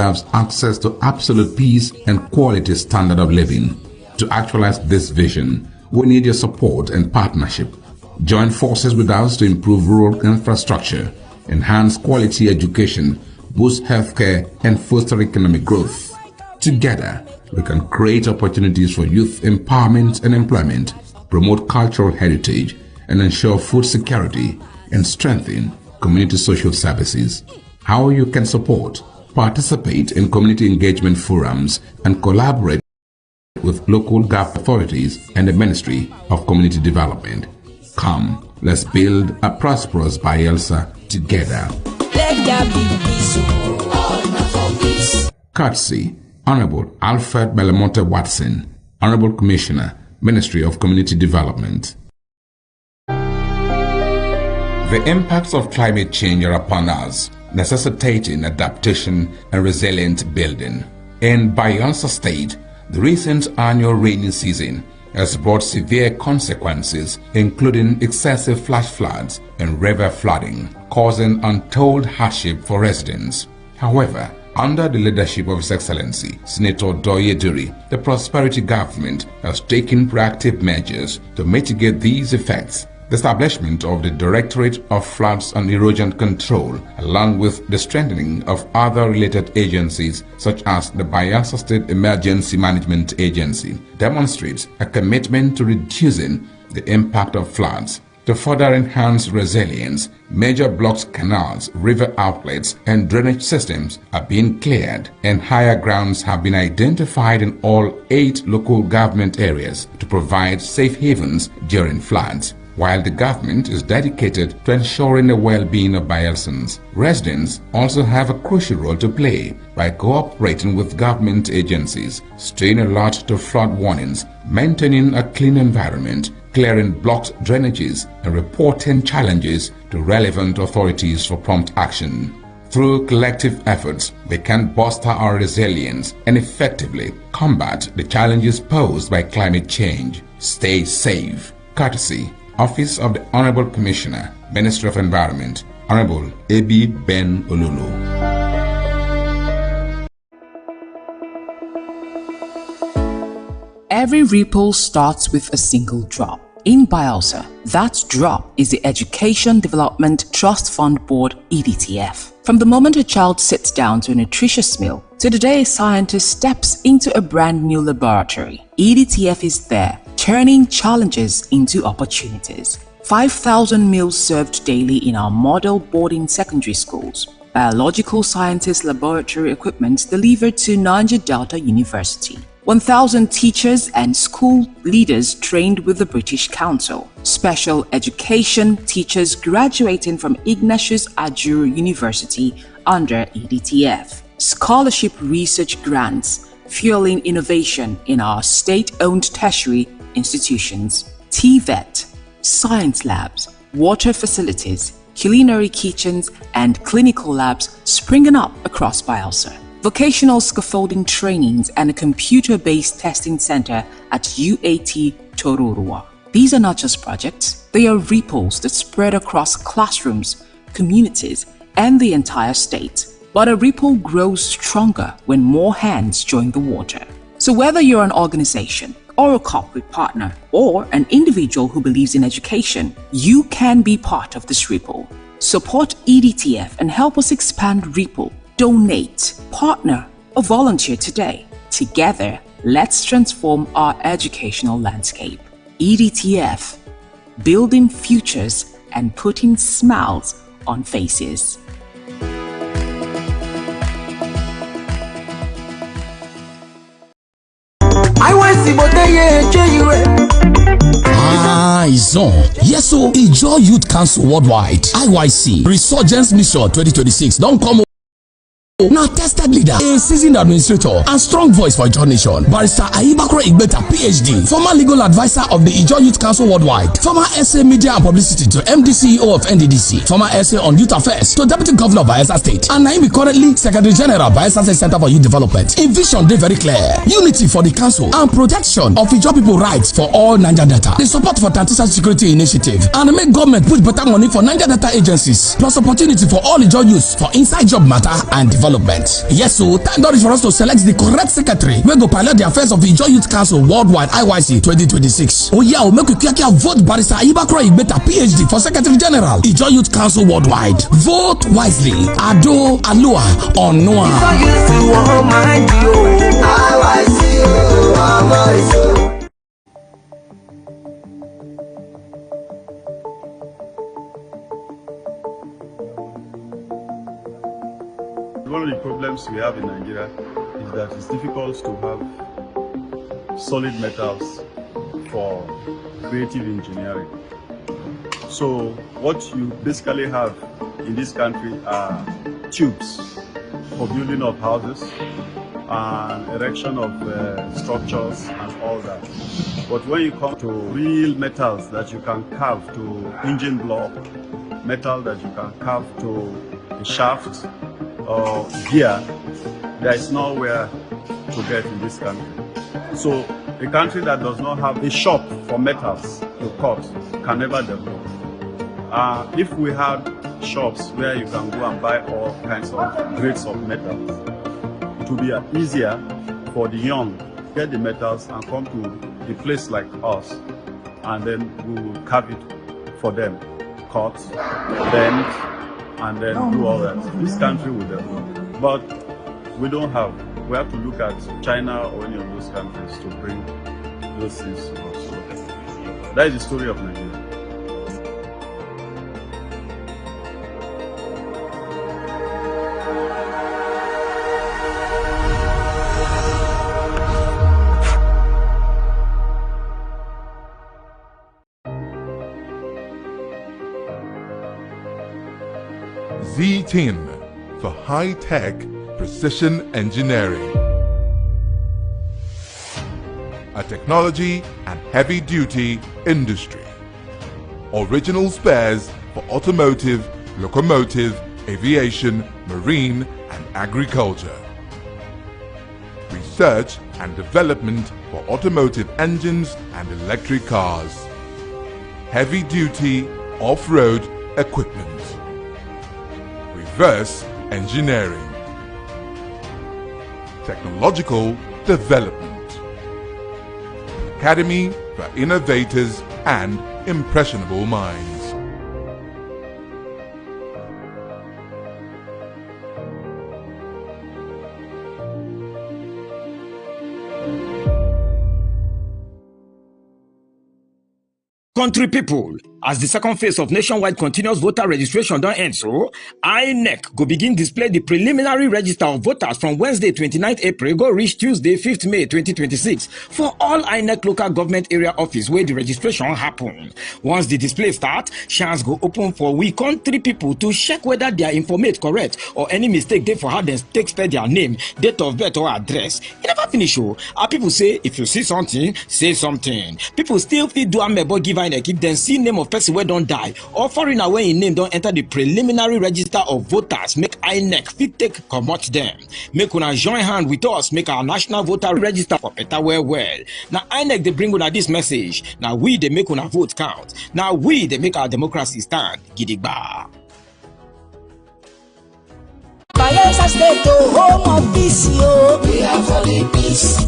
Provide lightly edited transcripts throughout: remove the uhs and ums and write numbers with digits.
have access to absolute peace and quality standard of living. To actualize this vision, we need your support and partnership. Join forces with us to improve rural infrastructure, enhance quality education, boost healthcare, and foster economic growth. Together, we can create opportunities for youth empowerment and employment, promote cultural heritage, and ensure food security and strengthen community social services. How you can support: participate in community engagement forums and collaborate with local government authorities and the Ministry of Community Development. Come, let's build a prosperous Bayelsa together. Let there be peace, all for peace. Courtesy, Honorable Alfred Belamonte Watson, Honorable Commissioner, Ministry of Community Development. The impacts of climate change are upon us, necessitating adaptation and resilient building. In Bayelsa State, the recent annual rainy season has brought severe consequences, including excessive flash floods and river flooding, causing untold hardship for residents. However, under the leadership of His Excellency Senator Doye Duri, the Prosperity Government has taken proactive measures to mitigate these effects. The establishment of the Directorate of Floods and Erosion Control, along with the strengthening of other related agencies such as the Bayelsa State Emergency Management Agency, demonstrates a commitment to reducing the impact of floods. To further enhance resilience, major blocks, canals, river outlets, and drainage systems are being cleared, and higher grounds have been identified in all 8 local government areas to provide safe havens during floods. While the government is dedicated to ensuring the well-being of Bayelsans, residents also have a crucial role to play by cooperating with government agencies, staying alert to flood warnings, maintaining a clean environment, clearing blocked drainages, and reporting challenges to relevant authorities for prompt action. Through collective efforts, we can bolster our resilience and effectively combat the challenges posed by climate change. Stay safe. Courtesy, Office of the Honorable Commissioner, Ministry of Environment, Honorable A.B. Ben Olulu. Every ripple starts with a single drop. In Bayelsa, that drop is the Education Development Trust Fund Board, EDTF. From the moment a child sits down to a nutritious meal to the day a scientist steps into a brand new laboratory, EDTF is there, turning challenges into opportunities. 5,000 meals served daily in our model boarding secondary schools. Biological sciences laboratory equipment delivered to Naija Delta University. 1,000 teachers and school leaders trained with the British Council. Special education teachers graduating from Ignatius Ajuru University under EDTF. Scholarship research grants fueling innovation in our state-owned tertiary institutions. TVET, science labs, water facilities, culinary kitchens, and clinical labs springing up across Bayelsa. Vocational scaffolding trainings and a computer-based testing center at UAT Tororua. These are not just projects, they are ripples that spread across classrooms, communities, and the entire state. But a ripple grows stronger when more hands join the water. So whether you're an organization, or a corporate partner, or an individual who believes in education, you can be part of this ripple. Support EDTF and help us expand Ripple. Donate, partner, or volunteer today. Together, let's transform our educational landscape. EDTF, building futures and putting smiles on faces. It's on. Yes, so Ijo Youth Council Worldwide, IYC, Resurgence Mission 2026. Don't come. Now tested leader, a seasoned administrator, and strong voice for Ijo Nation, Barrister Ayibakro Igbeta, PhD, former legal advisor of the Ijo Youth Council Worldwide, former SA Media and Publicity to MD CEO of NDDC, former SA on Youth Affairs to Deputy Governor of Bayelsa State, and Naimi currently Secretary General Bayelsa State Center for Youth Development. In vision, they very clear: unity for the council and protection of Ijo people rights for all Naija Delta. The support for Transition Security Initiative and make government put better money for Naija Delta agencies, plus opportunity for all Ijo youths for inside job matter and development. development. Yes, so time don reach for us to select the correct secretary wey go pilot the affairs of Ijaw Youth Council Worldwide IYC 2026. Oh yeah, make we quick vote Barrister Ibakro Igbeta PhD for Secretary General Ijaw Youth Council Worldwide. Vote wisely. Ado Alua Onua. One of the problems we have in Nigeria is that it's difficult to have solid metals for creative engineering. So what you basically have in this country are tubes for building of houses and erection of structures and all that. But when you come to real metals that you can carve to engine block, metal that you can carve to a shaft or gear, there is nowhere to get in this country. So a country that does not have a shop for metals to cut can never develop. If we had shops where you can go and buy all kinds of grades of metals, it would be easier for the young to get the metals and come to a place like us, and then we will carve it for them, cut, bend, and then do all that. This country will develop. But we don't have. We have to look at China or any of those countries to bring those things to us. So that is the story of Nigeria. Z10 for high-tech precision engineering. A technology and heavy-duty industry. Original spares for automotive, locomotive, aviation, marine and agriculture. Research and development for automotive engines and electric cars. Heavy-duty off-road equipment. Reverse engineering. Technological development. Academy for innovators and impressionable minds. Country people, as the second phase of nationwide continuous voter registration don't end so, INEC go begin display the preliminary register of voters from Wednesday 29th April go reach Tuesday 5th May 2026 for all INEC local government area office where the registration happen. Once the display start, chance go open for we country people to check whether their informate correct or any mistake they for how they take spell their name, date of birth or address. It never finish oh. Our people say if you see something, say something. People still fit do amebo give INEC if dem see name of person wey don die or foreigner wey im name don enter the preliminary register of voters, make INEC fit take comot dem. Make una join hand with us make our national voter register for better well. Na INEC dey bring una this message. Na we dey make una vote count. Na we dey make our democracy stand gidigba. Bayelsa State, home of peace, yo. We are for the peace.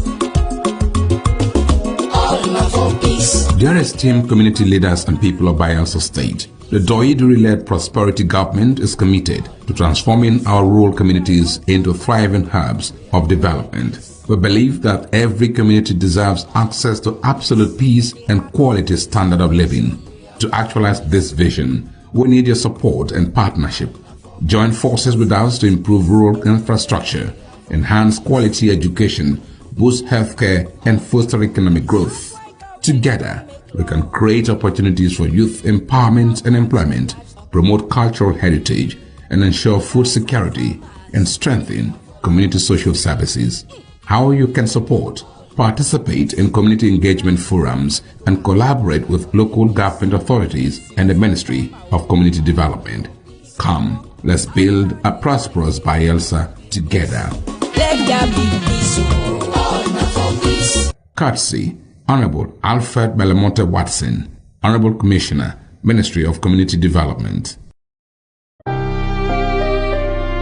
Dear esteemed community leaders and people of Bayelsa State, the Doiduri-led prosperity government is committed to transforming our rural communities into thriving hubs of development. We believe that every community deserves access to absolute peace and quality standard of living. To actualize this vision, we need your support and partnership. Join forces with us to improve rural infrastructure, enhance quality education, boost healthcare, and foster economic growth. Together, we can create opportunities for youth empowerment and employment, promote cultural heritage, and ensure food security and strengthen community social services. How you can support? Participate in community engagement forums and collaborate with local government authorities and the Ministry of Community Development. Come, let's build a prosperous Bayelsa together. Let there be peace, all not for peace. Courtesy, Honorable Alfred Belamonte Watson, Honorable Commissioner, Ministry of Community Development.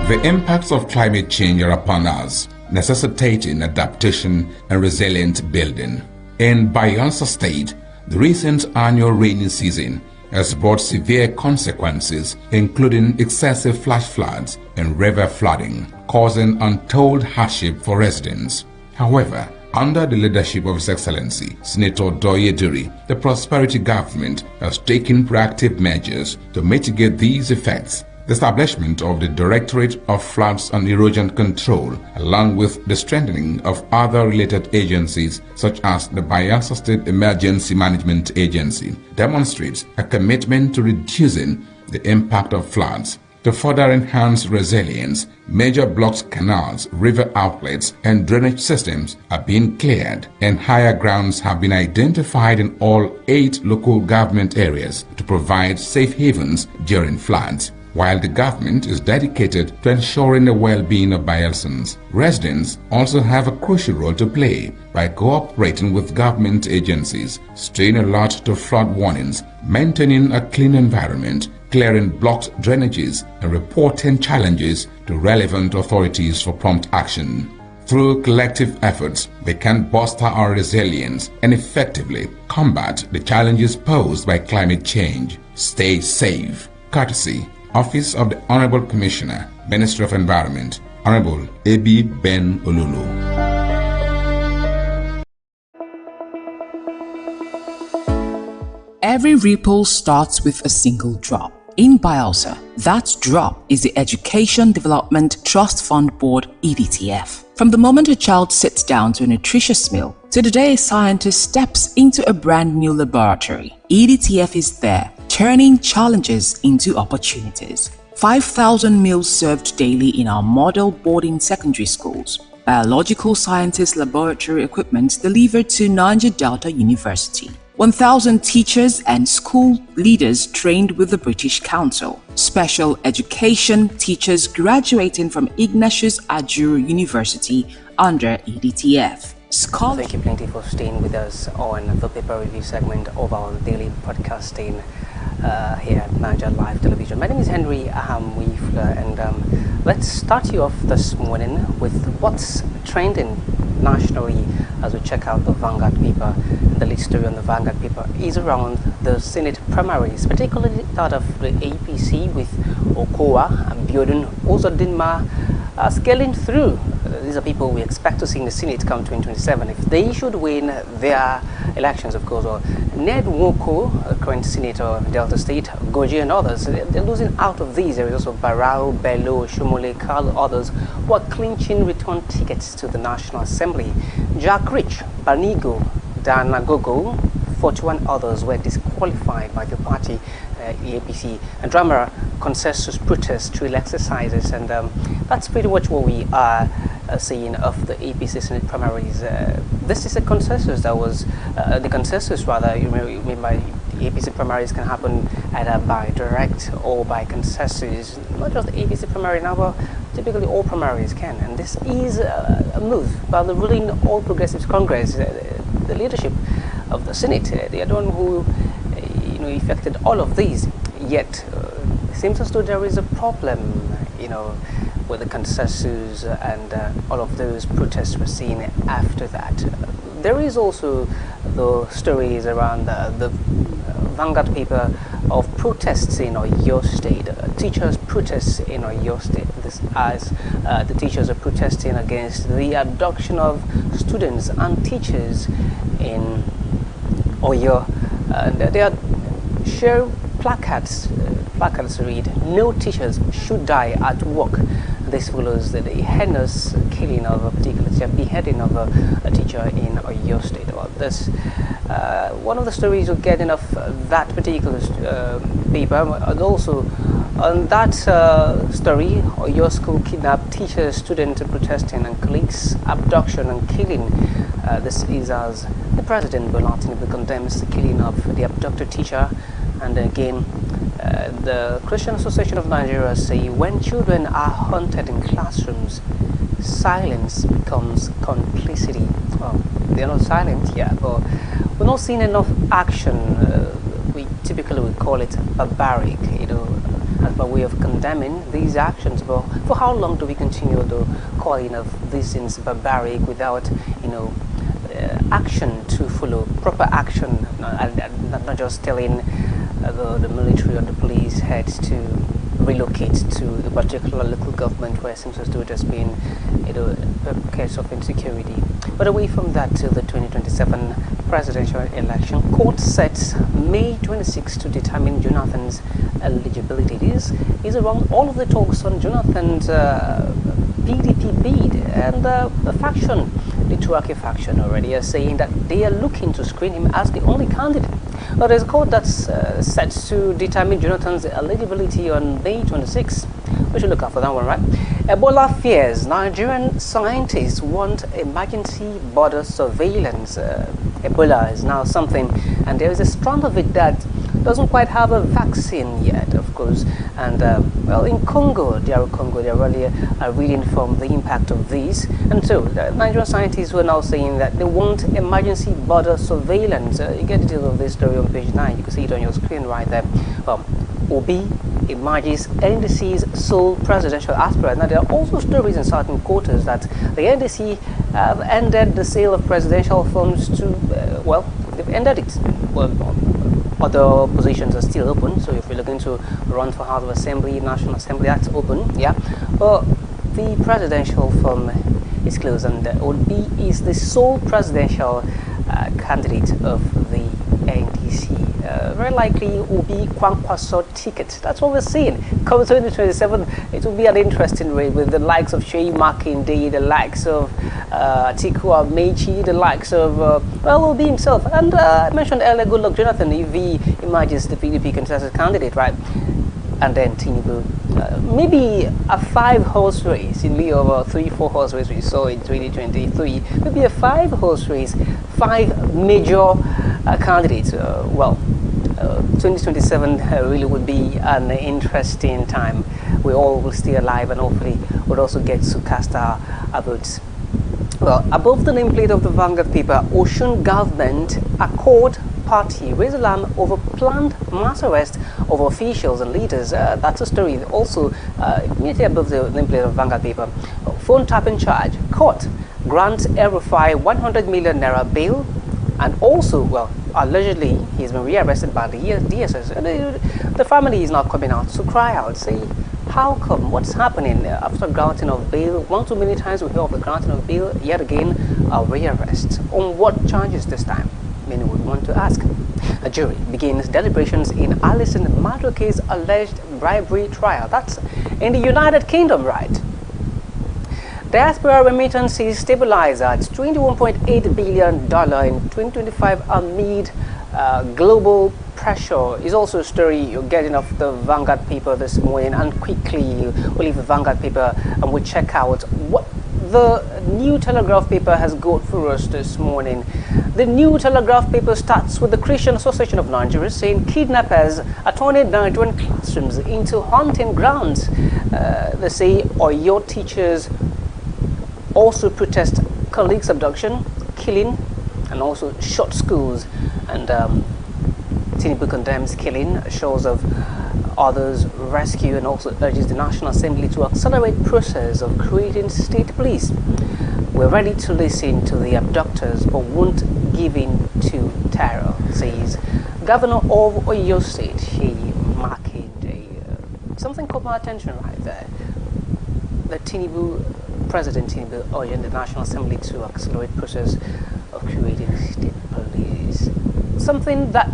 The impacts of climate change are upon us, necessitating adaptation and resilient building. In Bayelsa State, the recent annual rainy season has brought severe consequences, including excessive flash floods and river flooding, causing untold hardship for residents. However, under the leadership of His Excellency Senator Doye Duri, the Prosperity Government has taken proactive measures to mitigate these effects. The establishment of the Directorate of Floods and Erosion Control, along with the strengthening of other related agencies such as the Bayelsa State Emergency Management Agency, demonstrates a commitment to reducing the impact of floods. To further enhance resilience, major blocks, canals, river outlets, and drainage systems are being cleared, and higher grounds have been identified in all 8 local government areas to provide safe havens during floods. While the government is dedicated to ensuring the well-being of Bayelsans, residents also have a crucial role to play by cooperating with government agencies, staying alert to flood warnings, maintaining a clean environment, clearing blocked drainages, and reporting challenges to relevant authorities for prompt action. Through collective efforts, we can bolster our resilience and effectively combat the challenges posed by climate change. Stay safe. Courtesy, Office of the Honorable Commissioner, Ministry of Environment, Honorable A.B. Ben Olulu. Every ripple starts with a single drop. In Bayelsa, that drop is the Education Development Trust Fund Board (EDTF). From the moment a child sits down to a nutritious meal to the day a scientist steps into a brand new laboratory, EDTF is there, turning challenges into opportunities. 5,000 meals served daily in our model boarding secondary schools. Biological sciences laboratory equipment delivered to Niger Delta University. 1,000 teachers and school leaders trained with the British Council. Special education teachers graduating from Ignatius Ajuru University under EDTF. Thank you plenty for staying with us on the paper review segment of our daily podcasting here at Naija Live Television. My name is Henry Ahamwifla, and let's start you off this morning with what's trending nationally as we check out the Vanguard paper. The lead story on the Vanguard paper is around the Senate primaries, particularly that of the APC, with Okowa and Biodun Ozodinma scaling through. These are people we expect to see in the Senate come 2027 if they should win their elections, of course. Or Ned Nwoko, current senator of Delta State, Goji and others, they're losing out of these. There is also Barao, Bello, Shumole, Carl, others who are clinching return tickets to the National Assembly. Jack Rich, Banigo, Dana Gogo, 41 others were disqualified by the party, the APC, and drama consensus protests, drill exercises, and that's pretty much what we are seeing of the APC Senate primaries. This is a consensus that was, the consensus rather, you mean by the APC primaries can happen either by direct or by consensus. Not just the APC primary now, but typically all primaries can. And this is a move by the ruling All Progressives Congress, the leadership of the Senate. They are the one who effected all of these. Yet it seems as though there is a problem, with the consensus and all of those protests were seen after that. There is also the stories around the Vanguard paper of protests in Oyo State, teachers' protests in Oyo State. This as the teachers are protesting against the abduction of students and teachers in Oyo. They are share placards. Placards read, "No teachers should die at work." This follows the heinous killing of a particular teacher, beheading of a teacher in Oyo State. About this, one of the stories we're getting of that particular paper, and also on that story, Oyo School kidnapped teachers, students protesting, and colleagues abduction and killing. This is as the President Bola Tinubu condemns the killing of the abducted teacher. And again, the Christian Association of Nigeria say when children are hunted in classrooms, silence becomes complicity. Well, they're not silent yet, but we're not seeing enough action. We typically would call it barbaric, by way of condemning these actions. But for how long do we continue the calling of these things barbaric without, action to follow, proper action, not just telling the military or the police heads to relocate to a particular local government where it seems as though there's been a case of insecurity. But away from that, to the 2027 presidential election, court sets May 26 to determine Jonathan's eligibility. This is around all of the talks on Jonathan's PDP bid, and the faction, the Turaki faction, already are saying that they are looking to screen him as the only candidate. But there's a court that's set to determine Jonathan's eligibility on May 26. We should look out for that one, right? Ebola fears. Nigerian scientists want emergency border surveillance. Ebola is now something, and there is a strand of it that doesn't quite have a vaccine yet, of course. And well, in Congo, they are really reading from the impact of this. And so, Nigerian scientists were now saying that they want emergency border surveillance. You get details of this story on page 9. You can see it on your screen right there. Well, Obi emerges NDC's sole presidential aspirant. Now, there are also stories in certain quarters that the NDC have ended the sale of presidential funds to, well, they've ended it. Well, other positions are still open, so if you're looking to run for House of Assembly, National Assembly, that's open, yeah. But the presidential fund is closed, and Obi is the sole presidential candidate of the NDC. Very likely Obi Kwankwaso ticket. That's what we're seeing. Come 2027, it will be an interesting race with the likes of Sheyi Makinde, the likes of Atiku Amechi, the likes of well, Obi himself. And I mentioned earlier, good luck Jonathan if he emerges the PDP contested candidate, right? And then Tinubu. Maybe a 5-horse race in lieu of a 3-4 horse race we saw in 2023. Maybe a 5-horse race, 5 major candidates. Well, 2027 really would be an interesting time. We all will stay alive, and hopefully we'll also get to cast our votes. Well, above the nameplate of the Vanguard paper, Osun government Accord party raised alarm over planned mass arrest of officials and leaders. That's a story. Also, immediately above the nameplate of Vanguard paper, phone tapping charge. Court grants El-Rufai 100 million naira bail, and also, well, allegedly he's been rearrested by the DSS. The family is now coming out to cry out, say, how come? What's happening after granting of bail? One too many times we hear of the granting of bail, yet again a rearrest. On what charges this time? Many would want to ask. A jury begins deliberations in Alison Madro case alleged bribery trial. That's in the United Kingdom, right? Diaspora remittances stabilize at $21.8 billion in 2025 amid global pressure. Is also a story you're getting off the Vanguard paper this morning, and quickly we'll leave the Vanguard paper and we'll check out what the New Telegraph paper has got for us this morning. The New Telegraph paper starts with the Christian Association of Nigeria saying kidnappers are turning Nigerian classrooms into hunting grounds. They say Oyo teachers also protest colleagues' abduction, killing, and also shot schools. And Tinubu condemns killing, shows of others rescue, and also urges the National Assembly to accelerate process of creating state police. We're ready to listen to the abductors but won't give in to terror, says Governor of Oyo State, Sheyi Makinde. Something caught my attention right there. The President Tinubu urging the National Assembly to accelerate process of creating state police. Something that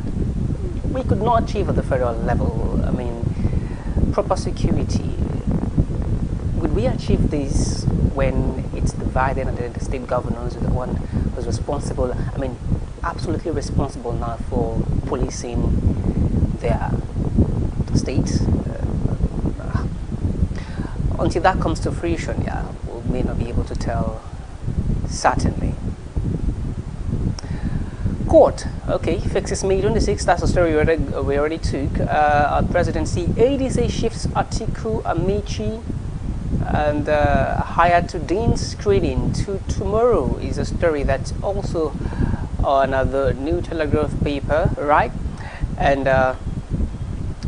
we could not achieve at the federal level. I mean, proper security. Would we achieve this when it's divided and then the state governors are the one who's responsible? I mean, absolutely responsible now for policing their states. Until that comes to fruition, yeah, we may not be able to tell certainly. Court, okay, fixes May 26. That's a story we already took. Our presidency, ADC shifts Atiku Amechi and hired to Dean screening to tomorrow is a story that's also on the New Telegraph paper, right? And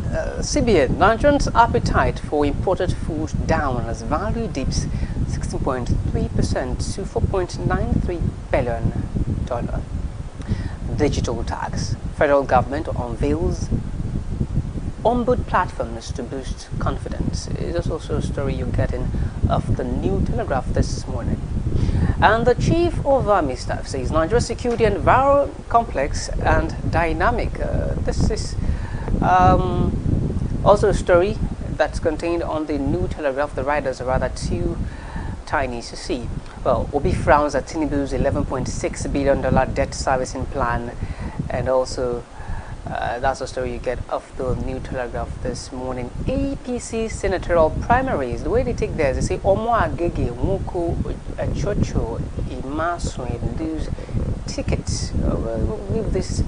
CBN, Nigerians' appetite for imported food down as value dips 16.3% to $4.93 billion. Digital tax. Federal government unveils onboard platforms to boost confidence. It's also a story you're getting of the New Telegraph this morning. And the Chief of Army Staff says Nigeria's security and environment complex and dynamic. This is also a story that's contained on the New Telegraph. The writers are rather too tiny to see. Well, Obi frowns at Tinubu's $11.6 billion debt servicing plan, and also that's the story you get of the New Telegraph this morning. APC senatorial primaries, the way they take theirs, they say Omo Agege, Nwoko, Chocho, Imasu lose tickets. We'll leave this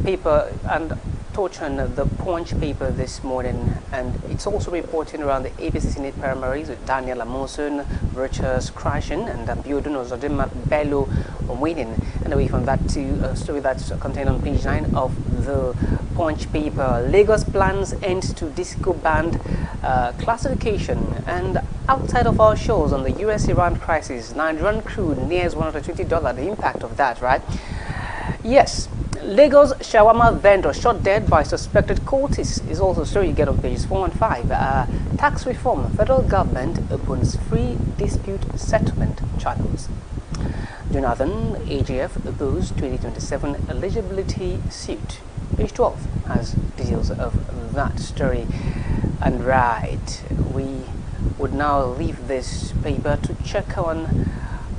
paper and touch on the Punch paper this morning, and it's also reporting around the APC Senate primaries with Daniel Amosun, Virtuous crashing, and Biodun Ozodima Bello winning. And away from that to a story that's contained on page 9 of the Punch paper. Lagos plans end to disco band classification. And outside of our shows on the US-Iran crisis, Nigerian crude nears $120. The impact of that, right? Yes. Lagos shawarma vendor shot dead by suspected cultists is also a story you get on pages 4 and 5. Tax reform. Federal government opens free dispute settlement channels. Jonathan, AGF opposed 2027 eligibility suit. Page 12 has details of that story. And right, we would now leave this paper to check on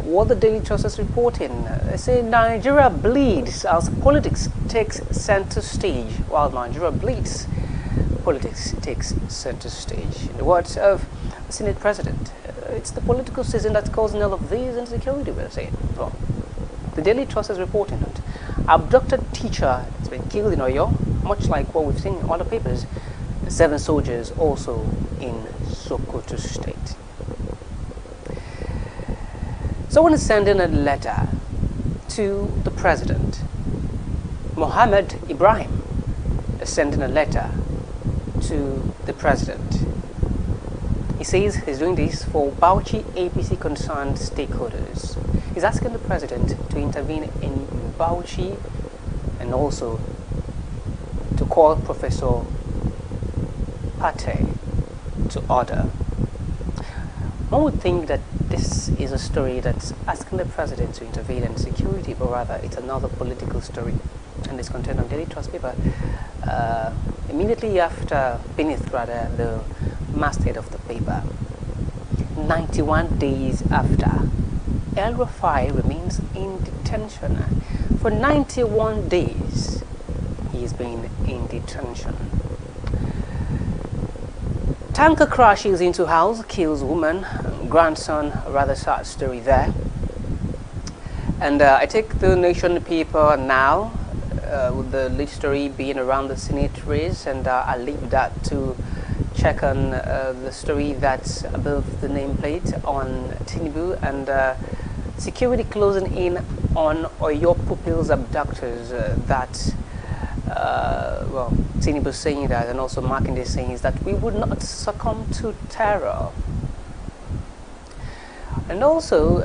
what the Daily Trust is reporting. They say Nigeria bleeds as politics takes center stage. While Nigeria bleeds, politics takes center stage. In the words of the Senate President, it's the political season that's causing all of these insecurity, we're saying. Well, the Daily Trust is reporting that abducted teacher has been killed in Oyo, much like what we've seen in other papers. 7 soldiers also in Sokoto State. Someone is sending a letter to the president. Mohammed Ibrahim is sending a letter to the president. He says he's doing this for Bauchi APC concerned stakeholders. He's asking the president to intervene in Bauchi and also to call Professor Pate to order. One would think that this is a story that's asking the president to intervene in security, but rather it's another political story, and it's contained on Daily Trust paper. Immediately after, beneath rather, the masthead of the paper. 91 days after, El Rufai remains in detention. For 91 days, he's been in detention. Tanker crashes into house, kills woman, grandson, a rather sad story there. And I take the Nation paper now, with the lead story being around the Senate race, and I leave that to check on the story that's above the nameplate on Tinubu and security closing in on Oyo pupils abductors that well, Tinubu saying that, and also Makinde saying is that we would not succumb to terror. And also,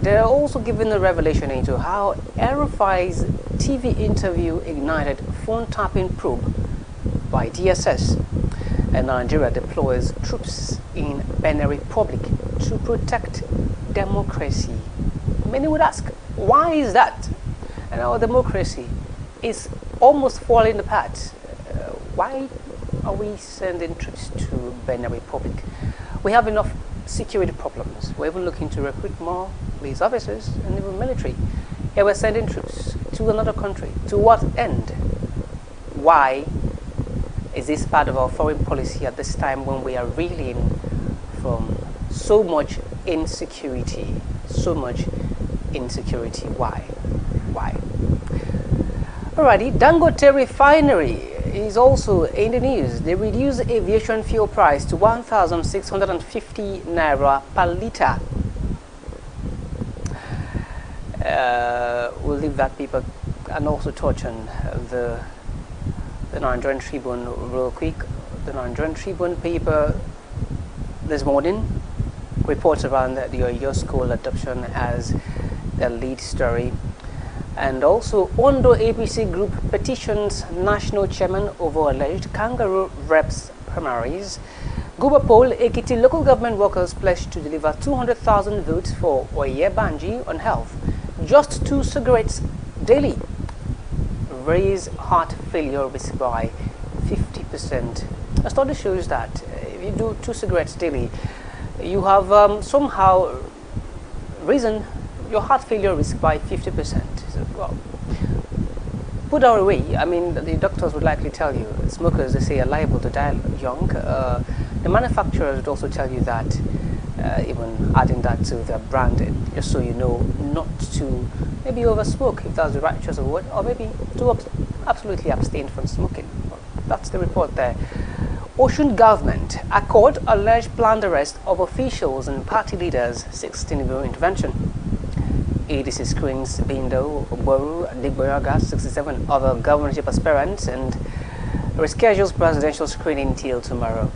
they're also giving the revelation into how El-Rufai's TV interview ignited phone tapping probe by DSS, and Nigeria deploys troops in Benin Republic to protect democracy. Many would ask, why is that? And our democracy is almost falling apart. Why are we sending troops to Benin Republic? We have enough security problems. We're even looking to recruit more police officers and even military. Here we're sending troops to another country. To what end? Why is this part of our foreign policy at this time when we are reeling from so much insecurity? So much insecurity. Why? Why? Alrighty, Dangote Refinery is also in the news. They reduced the aviation fuel price to 1,650 naira per litre. We'll leave that paper and also touch on the the Nigerian Tribune real quick. The Nigerian Tribune paper this morning reports around your school adoption as the lead story. And also, Ondo APC group petitions national chairman over alleged kangaroo reps primaries. Guba poll, Ekiti local government workers pledged to deliver 200,000 votes for Oye Banji on health. Just 2 cigarettes daily raise heart failure risk by 50%. A study shows that if you do 2 cigarettes daily, you have somehow risen your heart failure risk by 50%. So, well, put that away. I mean, the doctors would likely tell you, smokers, they say, are liable to die young. The manufacturers would also tell you that, even adding that to their brand, just so you know not to maybe over smoke, if that's the right choice of word, or maybe to absolutely abstain from smoking. Well, that's the report there. Ocean government, accord alleged planned arrest of officials and party leaders, 16 intervention. ADC screens Bindo, Boru, Digboyaga, 67 other governorship aspirants, and reschedules presidential screening till tomorrow.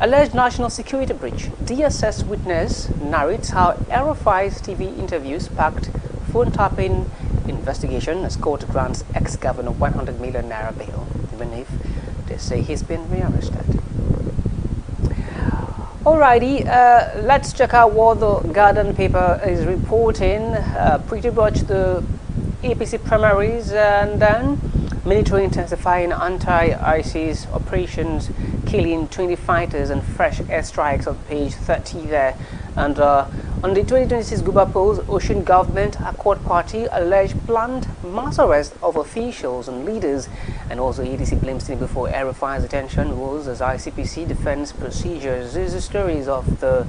Alleged national security breach. DSS witness narrates how Aerofi's TV interview sparked phone tapping investigation as court grants ex-governor 100 million naira bail, even if they say he's been rearrested. Alrighty, let's check out what the Guardian paper is reporting. Pretty much the APC primaries, and then military intensifying anti-ISIS operations, killing 20 fighters and fresh airstrikes on page 30 there. And on the 2026 Guba polls, Ocean government, Accord party alleged planned mass arrest of officials and leaders, and also EDC blames Tinubu for Aerofi's detention rules as ICPC defense procedures. These are the stories of the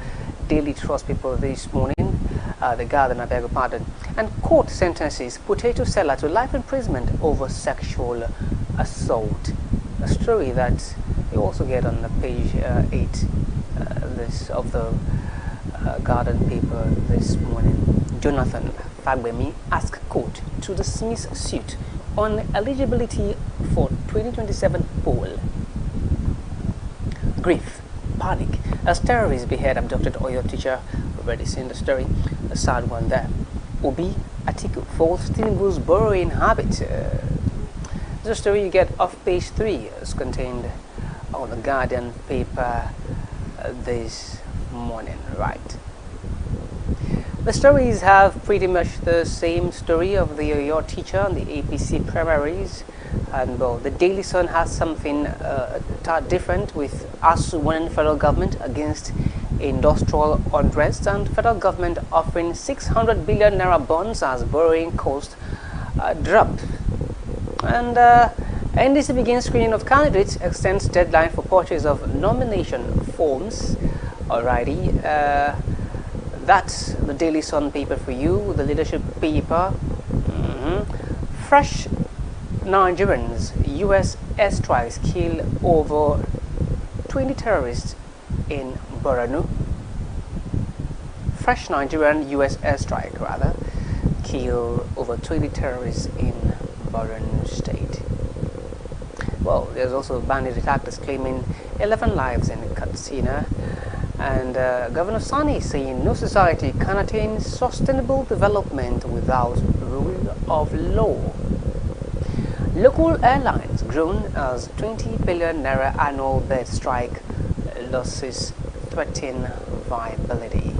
Daily Trust people this morning. The Guardian, I beg your pardon. And court sentences potato seller to life imprisonment over sexual assault. A story that you also get on the page 8 this of the Guardian paper this morning. Jonathan Fagbemi asked court to dismiss suit on eligibility for 2027 poll. Grief, panic as terrorists behead abducted Oyo teacher. Already seen the story, a sad one there. Obi Atiku falls Tinubu's borrowing habit. The story you get off page 3 is contained on the Guardian paper this morning, right? The stories have pretty much the same story of the Oyo teacher and the APC primaries, and well, the Daily Sun has something different, with ASU warning federal government against industrial unrest, and federal government offering 600 billion naira bonds as borrowing cost drop. And NDC begins screening of candidates, extends deadline for purchase of nomination forms. Alrighty, that's the Daily Sun paper for you, the leadership paper. Fresh Nigerians, US airstrikes kill over 20 terrorists in Borno. Fresh Nigerian US airstrike, rather, kill over 20 terrorists in Borno state. Well, there's also bandit attackers claiming 11 lives in Katsina. And Governor Sani saying no society can attain sustainable development without rule of law. Local airlines grown as 20 billion naira annual bird strike losses threaten viability.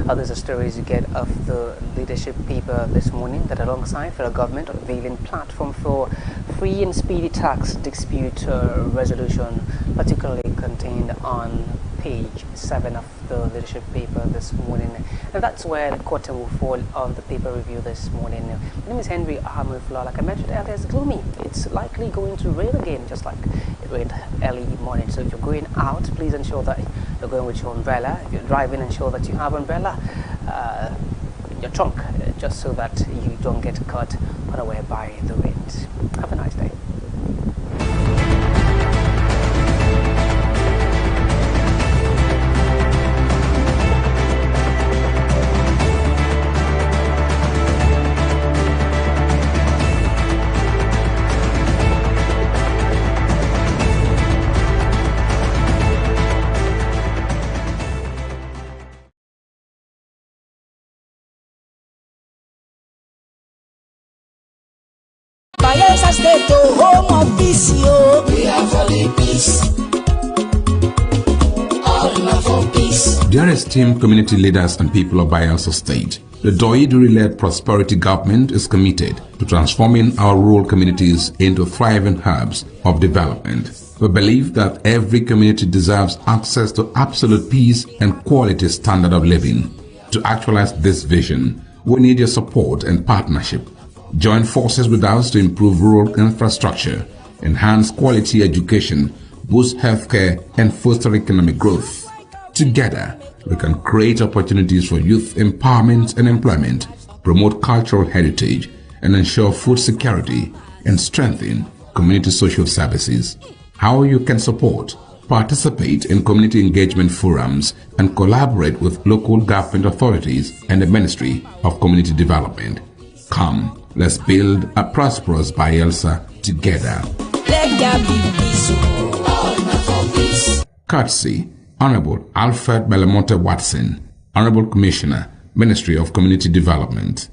Others are stories you get of the leadership paper this morning, that alongside federal government unveiling platform for free and speedy tax dispute resolution, particularly contained on page 7 of the leadership paper this morning. And that's where the quarter will fall on the paper review this morning. My name is Henry Ahamufla. Like I mentioned earlier, it's gloomy. It's likely going to rain again, just like it rained early morning. So if you're going out, please ensure that you're going with your umbrella. If you're driving, ensure that you have umbrella in your trunk, just so that you don't get caught unaware by the wind. Have a nice day. Bayelsa State, home of peace, yo. We are for the peace. All for peace. Dear esteemed community leaders and people of Bayelsa State, the Doyiduri-led prosperity government is committed to transforming our rural communities into thriving hubs of development. We believe that every community deserves access to absolute peace and quality standard of living. To actualize this vision, we need your support and partnership. Join forces with us to improve rural infrastructure, enhance quality education, boost healthcare, and foster economic growth. Together, we can create opportunities for youth empowerment and employment, promote cultural heritage, and ensure food security and strengthen community social services. How you can support: participate in community engagement forums and collaborate with local government authorities and the Ministry of Community Development. Come, let's build a prosperous Bayelsa together. Let there be peace, all for peace. Courtesy, Honorable Alfred Belamonte Watson, Honorable Commissioner, Ministry of Community Development.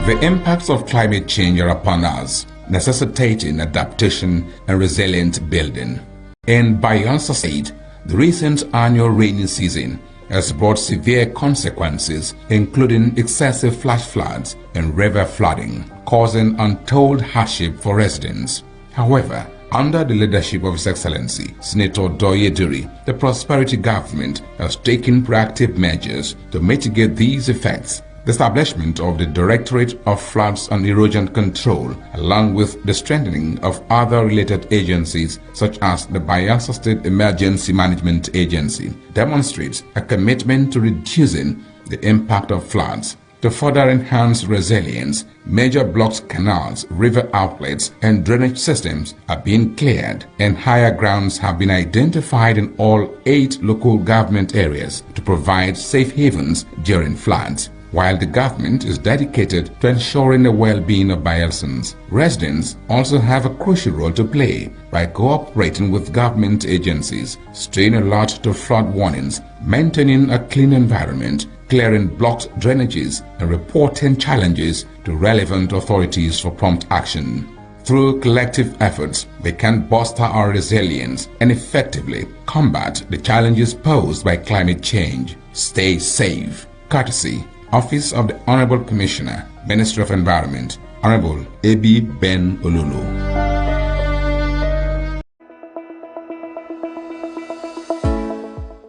The impacts of climate change are upon us, necessitating adaptation and resilient building. In Bayelsa State, the recent annual rainy season has brought severe consequences, including excessive flash floods and river flooding, causing untold hardship for residents. However, under the leadership of His Excellency Senator Doyiduri, the prosperity government has taken proactive measures to mitigate these effects. The establishment of the Directorate of Floods and Erosion Control, along with the strengthening of other related agencies such as the Bayelsa State Emergency Management Agency, demonstrates a commitment to reducing the impact of floods. To further enhance resilience, major blocks, canals, river outlets, and drainage systems are being cleared, and higher grounds have been identified in all 8 local government areas to provide safe havens during floods. While the government is dedicated to ensuring the well-being of Bayelsans, residents also have a crucial role to play by cooperating with government agencies, staying alert to flood warnings, maintaining a clean environment, clearing blocked drainages, and reporting challenges to relevant authorities for prompt action. Through collective efforts, we can bolster our resilience and effectively combat the challenges posed by climate change. Stay safe. Courtesy, Office of the Honorable Commissioner, Ministry of Environment, Honorable A.B. Ben Olulu.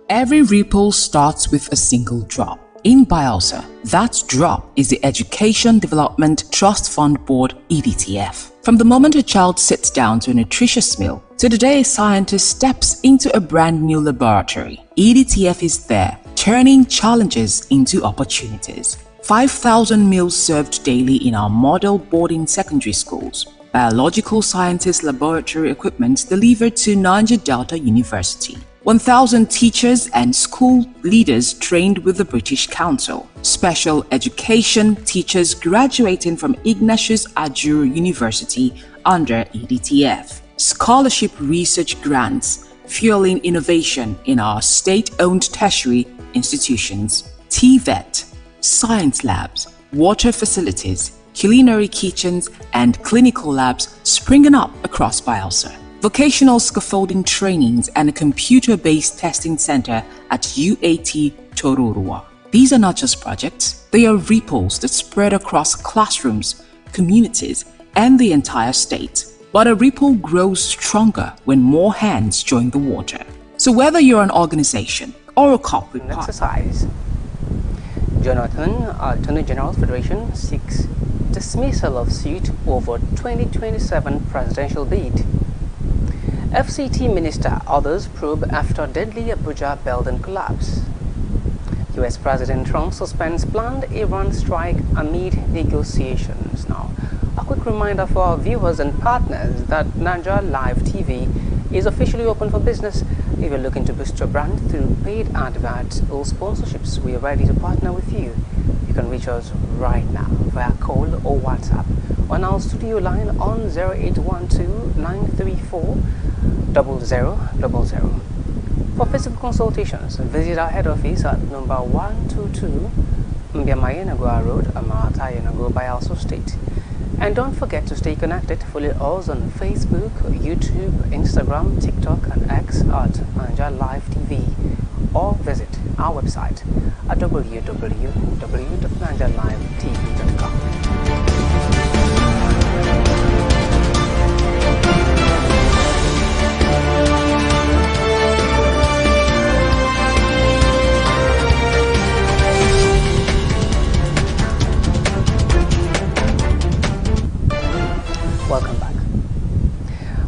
Every ripple starts with a single drop. In Bayelsa, that drop is the Education Development Trust Fund Board (EDTF). From the moment a child sits down to a nutritious meal to the day a scientist steps into a brand new laboratory, EDTF is there, turning challenges into opportunities. 5,000 meals served daily in our model boarding secondary schools. Biological sciences laboratory equipment delivered to Niger Delta University. 1,000 teachers and school leaders trained with the British Council. Special education teachers graduating from Ignatius Ajuru University under EDTF. Scholarship research grants fueling innovation in our state-owned tertiary institutions. TVET, science labs, water facilities, culinary kitchens, and clinical labs springing up across Bayelsa. Vocational scaffolding trainings and a computer-based testing center at UAT Tororua. These are not just projects, they are ripples that spread across classrooms, communities, and the entire state. But a ripple grows stronger when more hands join the water. So whether you're an organization or a corporate exercise, Jonathan, Attorney General Federation, seeks dismissal of suit over 2027 presidential bid. FCT Minister, others probe after deadly Abuja building collapse. US President Trump suspends planned Iran strike amid negotiations. Now, a quick reminder for our viewers and partners that Naija Live TV is officially open for business. If you're looking to boost your brand through paid adverts or sponsorships, we are ready to partner with you. You can reach us right now via call or WhatsApp on our studio line on 0812 934 0000. For physical consultations, visit our head office at number 122 Mbiamayenagoa Road, Amaratayenago by also State. And don't forget to stay connected. Follow us on Facebook, YouTube, Instagram, TikTok, and X at Naija Live TV, or visit our website at www.naijalivetv.com. Welcome back.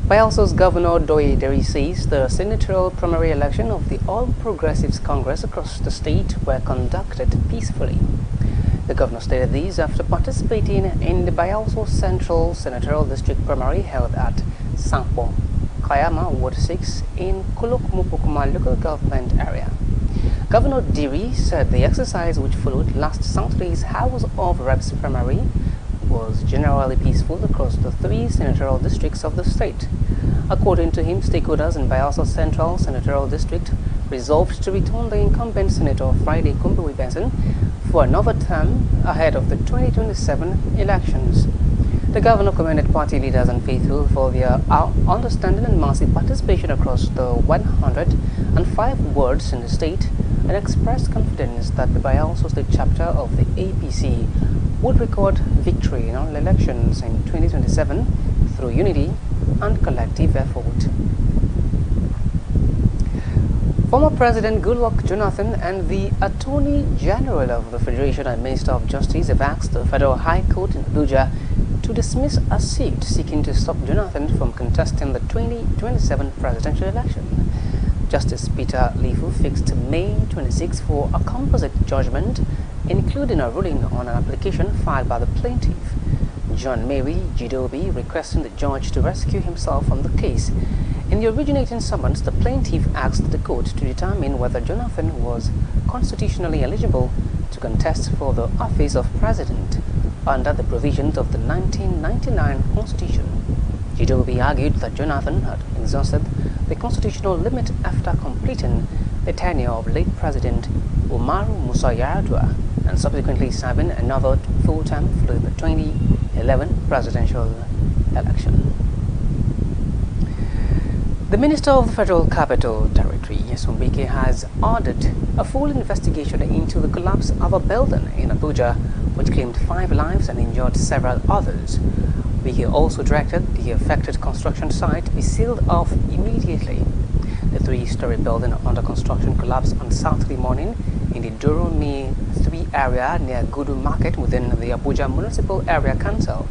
Bayelsa's Governor Doye Deri says the senatorial primary election of the All Progressives Congress across the state were conducted peacefully. The governor stated this after participating in the Bayelsa Central Senatorial District primary held at Sangpo, Kayama Ward 6 in Kuluk-Mupukuma local government area. Governor Deri said the exercise, which followed last Saturday's House of Reps primary, was generally peaceful across the 3 senatorial districts of the state. According to him, stakeholders in Bayelsa Central Senatorial District resolved to return the incumbent Senator Friday Kumbuwe Benson for another term ahead of the 2027 elections. The governor commended party leaders and faithful for their understanding and massive participation across the 105 wards in the state and expressed confidence that the Bayelsa State chapter of the APC would record victory in all elections in 2027 through unity and collective effort. Former President Goodluck Jonathan and the Attorney General of the Federation and Minister of Justice have asked the Federal High Court in Abuja to dismiss a suit seeking to stop Jonathan from contesting the 2027 presidential election. Justice Peter Lifu fixed May 26 for a composite judgment, including a ruling on an application filed by the plaintiff, John Mary Jidobi, requesting the judge to rescue himself from the case. In the originating summons, the plaintiff asked the court to determine whether Jonathan was constitutionally eligible to contest for the office of president under the provisions of the 1999 Constitution. Jidobi argued that Jonathan had exhausted the constitutional limit after completing the tenure of late President Umaru Musa Yar'Adua and subsequently serving another full term through the 2011 presidential election. The Minister of the Federal Capital Territory, Nyesom Wike, has ordered a full investigation into the collapse of a building in Abuja, which claimed 5 lives and injured several others. Wike also directed the affected construction site be sealed off immediately. The 3-story building under construction collapsed on Saturday morning in the Durumi 3 area near Gudu Market within the Abuja Municipal Area Council.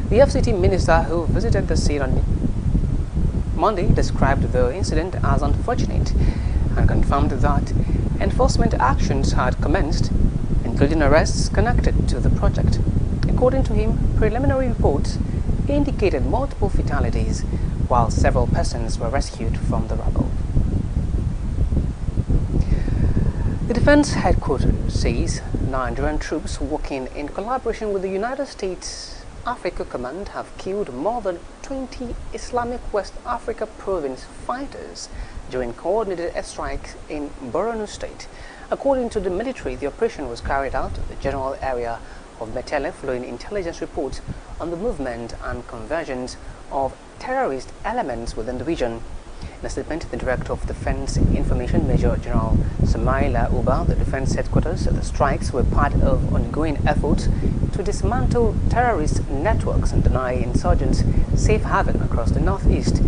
The FCT minister, who visited the scene on Monday, described the incident as unfortunate and confirmed that enforcement actions had commenced, including arrests connected to the project. According to him, preliminary reports indicated multiple fatalities, while several persons were rescued from the rubble. The Defense Headquarters says Nigerian troops working in collaboration with the United States Africa Command have killed more than 20 Islamic West Africa province fighters during coordinated airstrikes in Borno State. According to the military, the operation was carried out in the general area of Metele following intelligence reports on the movement and convergence of terrorist elements within the region. In a statement, the Director of Defense Information, Major General Samaila Uba, the Defense Headquarters, said the strikes were part of ongoing efforts to dismantle terrorist networks and deny insurgents safe haven across the northeast.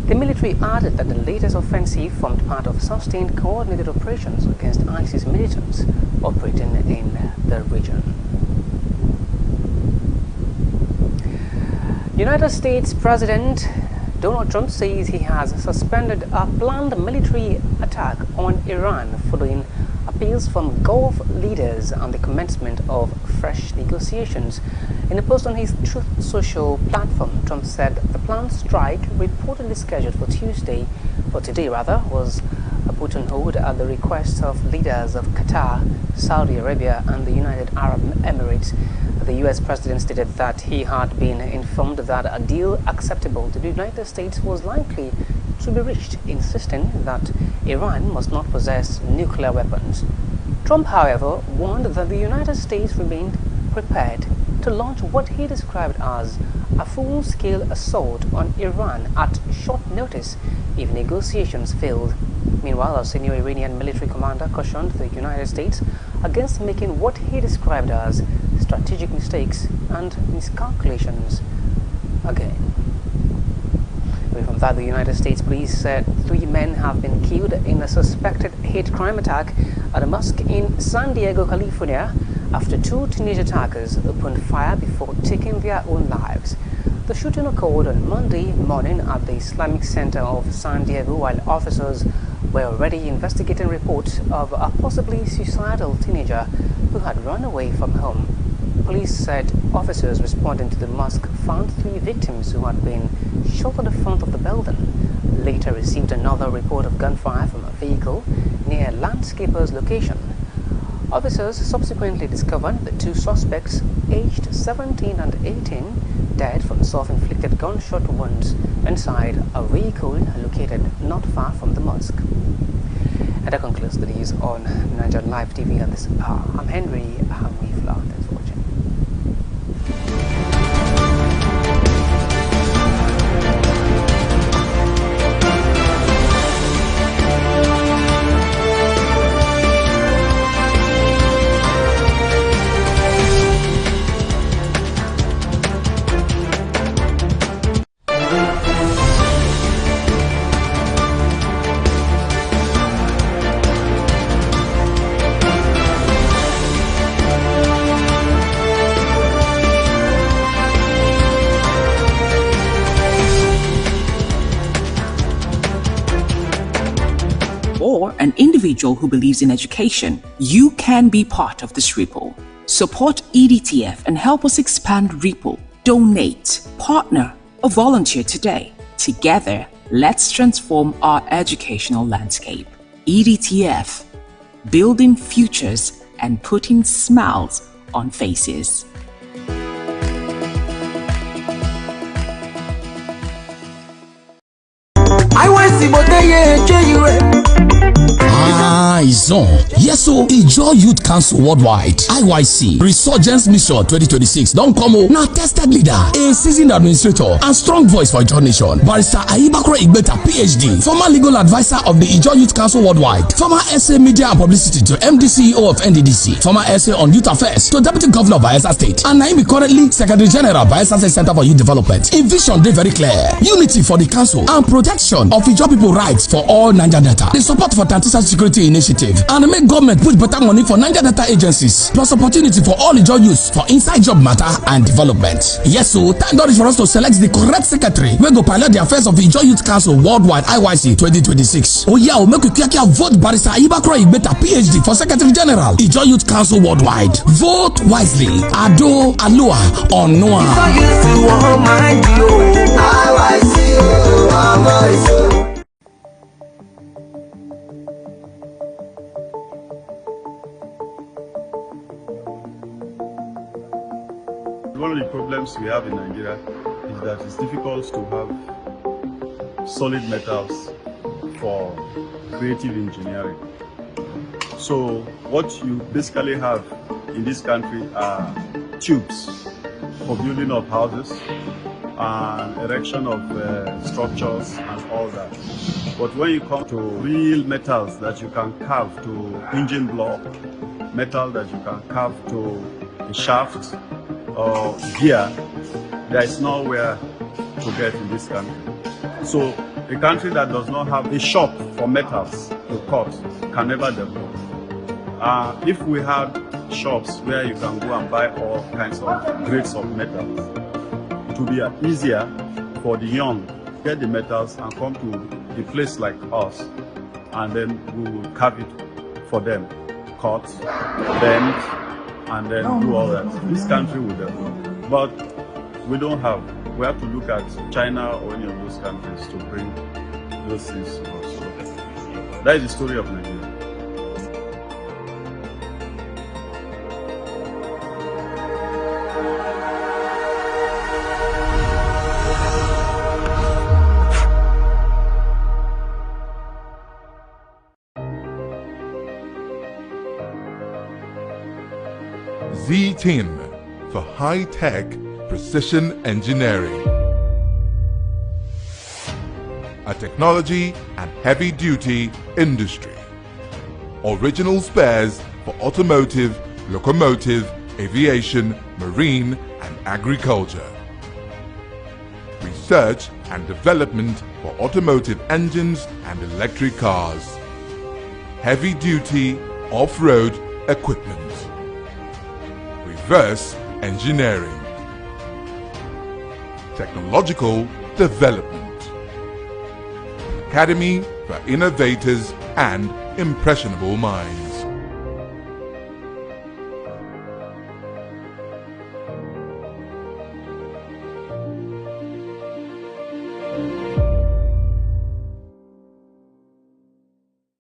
The military added that the latest offensive formed part of sustained coordinated operations against ISIS militants operating in the region. United States President Donald Trump says he has suspended a planned military attack on Iran following appeals from Gulf leaders on the commencement of fresh negotiations. In a post on his Truth Social platform, Trump said the planned strike, reportedly scheduled for today, was put on hold at the request of leaders of Qatar, Saudi Arabia, and the United Arab Emirates. The U.S. president stated that he had been informed that a deal acceptable to the United States was likely to be reached, insisting that Iran must not possess nuclear weapons. Trump, however, warned that the United States remained prepared to launch what he described as a full-scale assault on Iran at short notice if negotiations failed. Meanwhile, a senior Iranian military commander cautioned the United States against making what he described as strategic mistakes and miscalculations again. Away from that, the United States police said 3 men have been killed in a suspected hate crime attack at a mosque in San Diego, California, after 2 teenage attackers opened fire before taking their own lives. The shooting occurred on Monday morning at the Islamic Center of San Diego while officers were already investigating reports of a possibly suicidal teenager who had run away from home. Police said officers responding to the mosque found 3 victims who had been shot at the front of the building. Later received another report of gunfire from a vehicle near a landscaper's location. Officers subsequently discovered the 2 suspects, aged 17 and 18, dead from self-inflicted gunshot wounds inside a vehicle located not far from the mosque. And that concludes the news on Naija Live TV at this hour. I'm Henry Hamwifla. Thanks for watching. Or an individual who believes in education, you can be part of this ripple. Support EDTF and help us expand Ripple. Donate, partner, or volunteer today. Together, let's transform our educational landscape. EDTF, building futures and putting smiles on faces. I want to see what they It's on. Yes, so Ijo Youth Council Worldwide, IYC, Resurgence Mission 2026. Don't come on. Now tested leader, a seasoned administrator, and strong voice for Ijo Nation. Barrister Ayibakro Igbeta, PhD, former legal advisor of the Ijo Youth Council Worldwide, former SA Media and Publicity to MD CEO of NDDC, former SA on Youth Affairs to Deputy Governor of Bayelsa State, and Naimi currently Secretary General Bayelsa State Center for Youth Development. In vision, they very clear. Unity for the council and protection of Ijo people rights for all Naija data. The support for Tantisa Security Initiative and make government put better money for Naija data agencies, plus opportunity for all Ijo youths for inside job matter and development. Yes, so thank God for us to select the correct secretary. We go pilot the affairs of Ijo Youth Council Worldwide IYC 2026. Oh yeah, we make a vote Barrister Ayibakro Igbeta, PhD for Secretary General Ijo Youth Council Worldwide. Vote wisely. Ado Alua on Noah. One of the problems we have in Nigeria is that it's difficult to have solid metals for creative engineering. So what you basically have in this country are tubes for building of houses and erection of structures and all that. But when you come to real metals that you can carve to engine block, metal that you can carve to a shaft or gear, there is nowhere to get in this country. So a country that does not have a shop for metals to cut can never develop. If we had shops where you can go and buy all kinds of grades of metals, it would be easier for the young to get the metals and come to a place like us, and then we will carve it for them, cut, bend, and then do all that. This country will develop, but we don't have. We have to look at China or any of those countries to bring those things to us. So that is the story of Nigeria. Z-Tin for high-tech precision engineering. A technology and heavy-duty industry. Original spares for automotive, locomotive, aviation, marine and agriculture. Research and development for automotive engines and electric cars. Heavy-duty off-road equipment. Reverse engineering. Technological development. Academy for innovators and impressionable minds.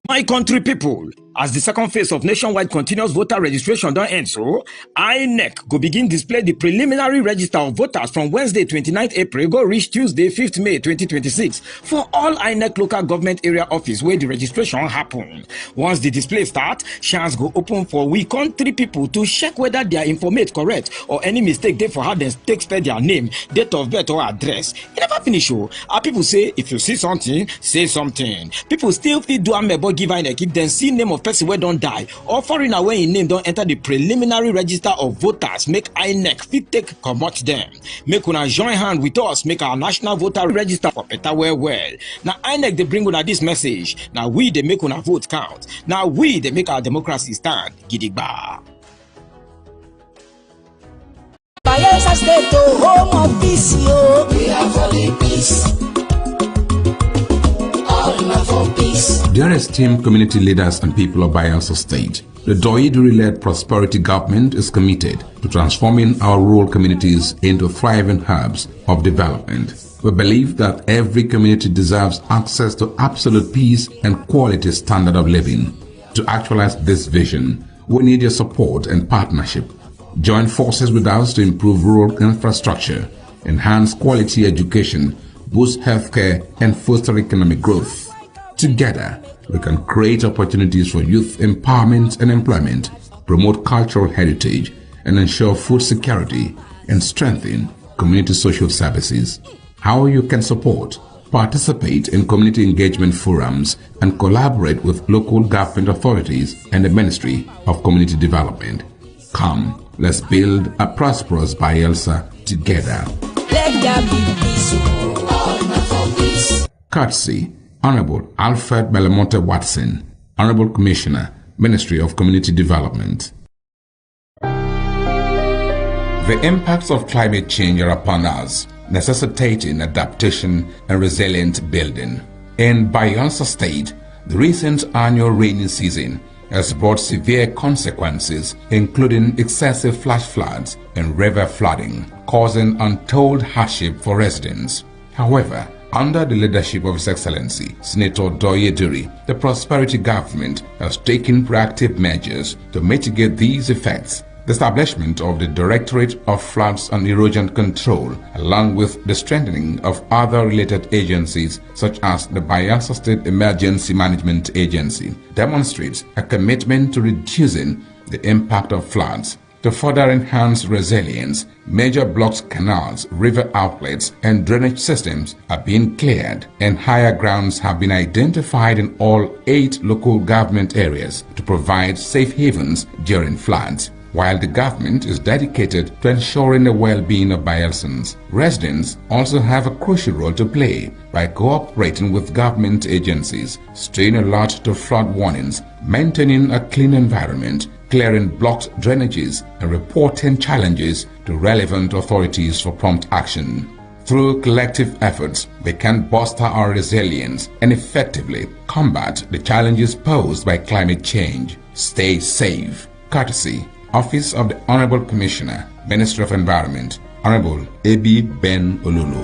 My country people, as the second phase of nationwide continuous voter registration don't end so, INEC go begin display the preliminary register of voters from Wednesday 29th April go reach Tuesday 5th May 2026 for all INEC local government area office where the registration happen. Once the display start, chance go open for we country people to check whether their informate correct or any mistake they for how they take spell their name, date of birth or address. It never finish oh. Our people say if you see something, say something. People still fit do amebo give INEC if dem see name of person wey don die or foreigner wey im name don enter the preliminary register of voters, make INEC fit take comot dem. Make una join hand with us make our national voter register for better well. Na INEC dey bring una this message. Na we dey make una vote count. Na we dey make our democracy stand gidigba. Bayelsa State, home of peace, yo. We are for the peace. Dear esteemed community leaders and people of Bayelsa State, the Doyiduri-led prosperity government is committed to transforming our rural communities into thriving hubs of development. We believe that every community deserves access to absolute peace and quality standard of living. To actualize this vision, we need your support and partnership. Join forces with us to improve rural infrastructure, enhance quality education, boost healthcare, and foster economic growth. Together, we can create opportunities for youth empowerment and employment, promote cultural heritage, and ensure food security and strengthen community social services. How you can support? Participate in community engagement forums and collaborate with local government authorities and the Ministry of Community Development. Come, let's build a prosperous Bayelsa together. Let there be peace, all not for peace. Courtesy, Honorable Alfred Belamonte Watson, Honorable Commissioner, Ministry of Community Development. The impacts of climate change are upon us, necessitating adaptation and resilient building. In Bayelsa State, the recent annual rainy season has brought severe consequences, including excessive flash floods and river flooding, causing untold hardship for residents. However, under the leadership of His Excellency, Senator Doyiduri, the prosperity government has taken proactive measures to mitigate these effects. The establishment of the Directorate of Floods and Erosion Control, along with the strengthening of other related agencies such as the Bayelsa State Emergency Management Agency, demonstrates a commitment to reducing the impact of floods. To further enhance resilience, major blocks, canals, river outlets, and drainage systems are being cleared, and higher grounds have been identified in all 8 local government areas to provide safe havens during floods. While the government is dedicated to ensuring the well-being of Bayelsans, residents also have a crucial role to play by cooperating with government agencies, staying alert to flood warnings, maintaining a clean environment, clearing blocked drainages, and reporting challenges to relevant authorities for prompt action. Through collective efforts, we can bolster our resilience and effectively combat the challenges posed by climate change. Stay safe. Courtesy, Office of the Honorable Commissioner, Ministry of Environment, Honorable A.B. Ben Olulu.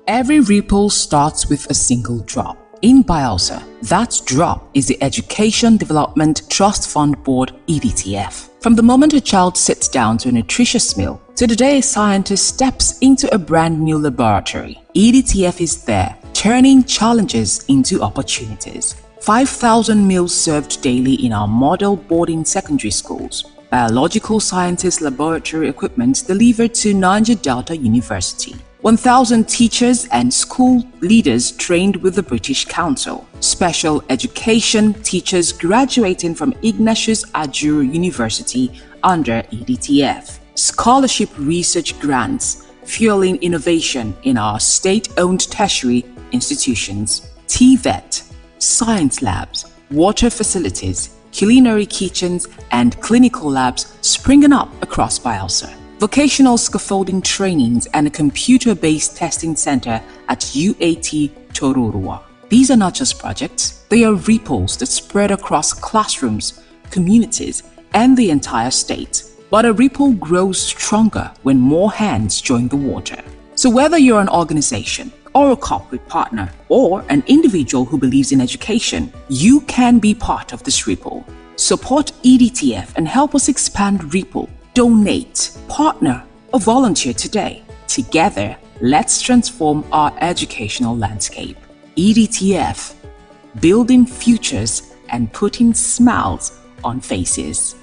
Every ripple starts with a single drop. In Bayelsa, that drop is the Education Development Trust Fund Board EDTF. From the moment a child sits down to a nutritious meal to the day a scientist steps into a brand new laboratory, EDTF is there, turning challenges into opportunities. 5,000 meals served daily in our model boarding secondary schools. Biological sciences laboratory equipment delivered to Naija Delta University. 1,000 teachers and school leaders trained with the British Council. Special education teachers graduating from Ignatius Ajuru University under EDTF. Scholarship research grants fueling innovation in our state-owned tertiary institutions. TVET, science labs, water facilities, culinary kitchens, and clinical labs springing up across Bielsa. Vocational scaffolding trainings and a computer-based testing center at UAT Tororua. These are not just projects, they are ripples that spread across classrooms, communities, and the entire state. But a ripple grows stronger when more hands join the water. So whether you're an organization, or a corporate partner, or an individual who believes in education, you can be part of this ripple. Support EDTF and help us expand Ripple. Donate, partner, or volunteer today. Together, let's transform our educational landscape. EDTF, building futures and putting smiles on faces.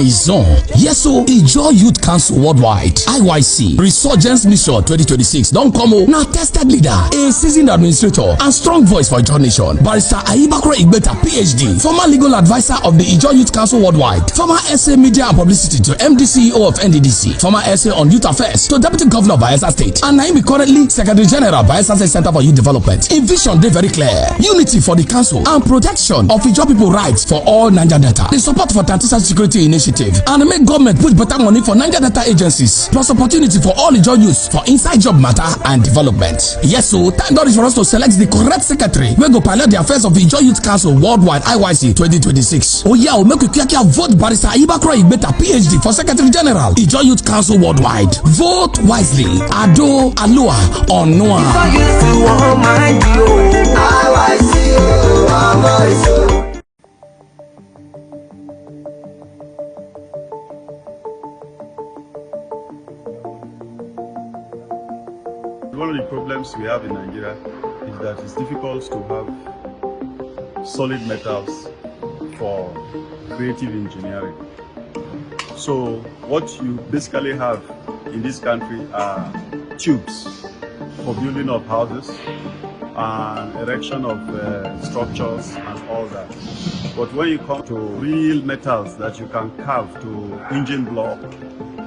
It's on. Yes, so Ijo Youth Council Worldwide (IYC) Resurgence Mission 2026 don't come o. Now tested leader, a seasoned administrator, and strong voice for Ijo Nation. Barrister Ayibakura Igbeta, PhD, former legal advisor of the Ijo Youth Council Worldwide, former SA Media and Publicity to MD CEO of NDDC, former SA on Youth Affairs to Deputy Governor of Bayelsa State, and Naimi currently Secretary General Bayelsa State Center for Youth Development. In vision, they very clear: unity for the council and protection of Ijo people rights for all Naija Delta. The support for Tantisa Security Initiative and make government put better money for Naija Delta agencies, plus opportunity for all Ijo youths for inside job matter and development. Yes, so time is for us to select the correct secretary. We go pilot the affairs of the Ijo Youth Council Worldwide (IYC) 2026. Oh yeah, we make a vote Barrister Ayibakura Igbeta, PhD, for Secretary General Ijo Youth Council Worldwide. Vote wisely. Ado Alua Onua. One of the problems we have in Nigeria is that it's difficult to have solid metals for creative engineering. So what you basically have in this country are tubes for building of houses and erection of structures and all that. But when you come to real metals that you can carve to engine block,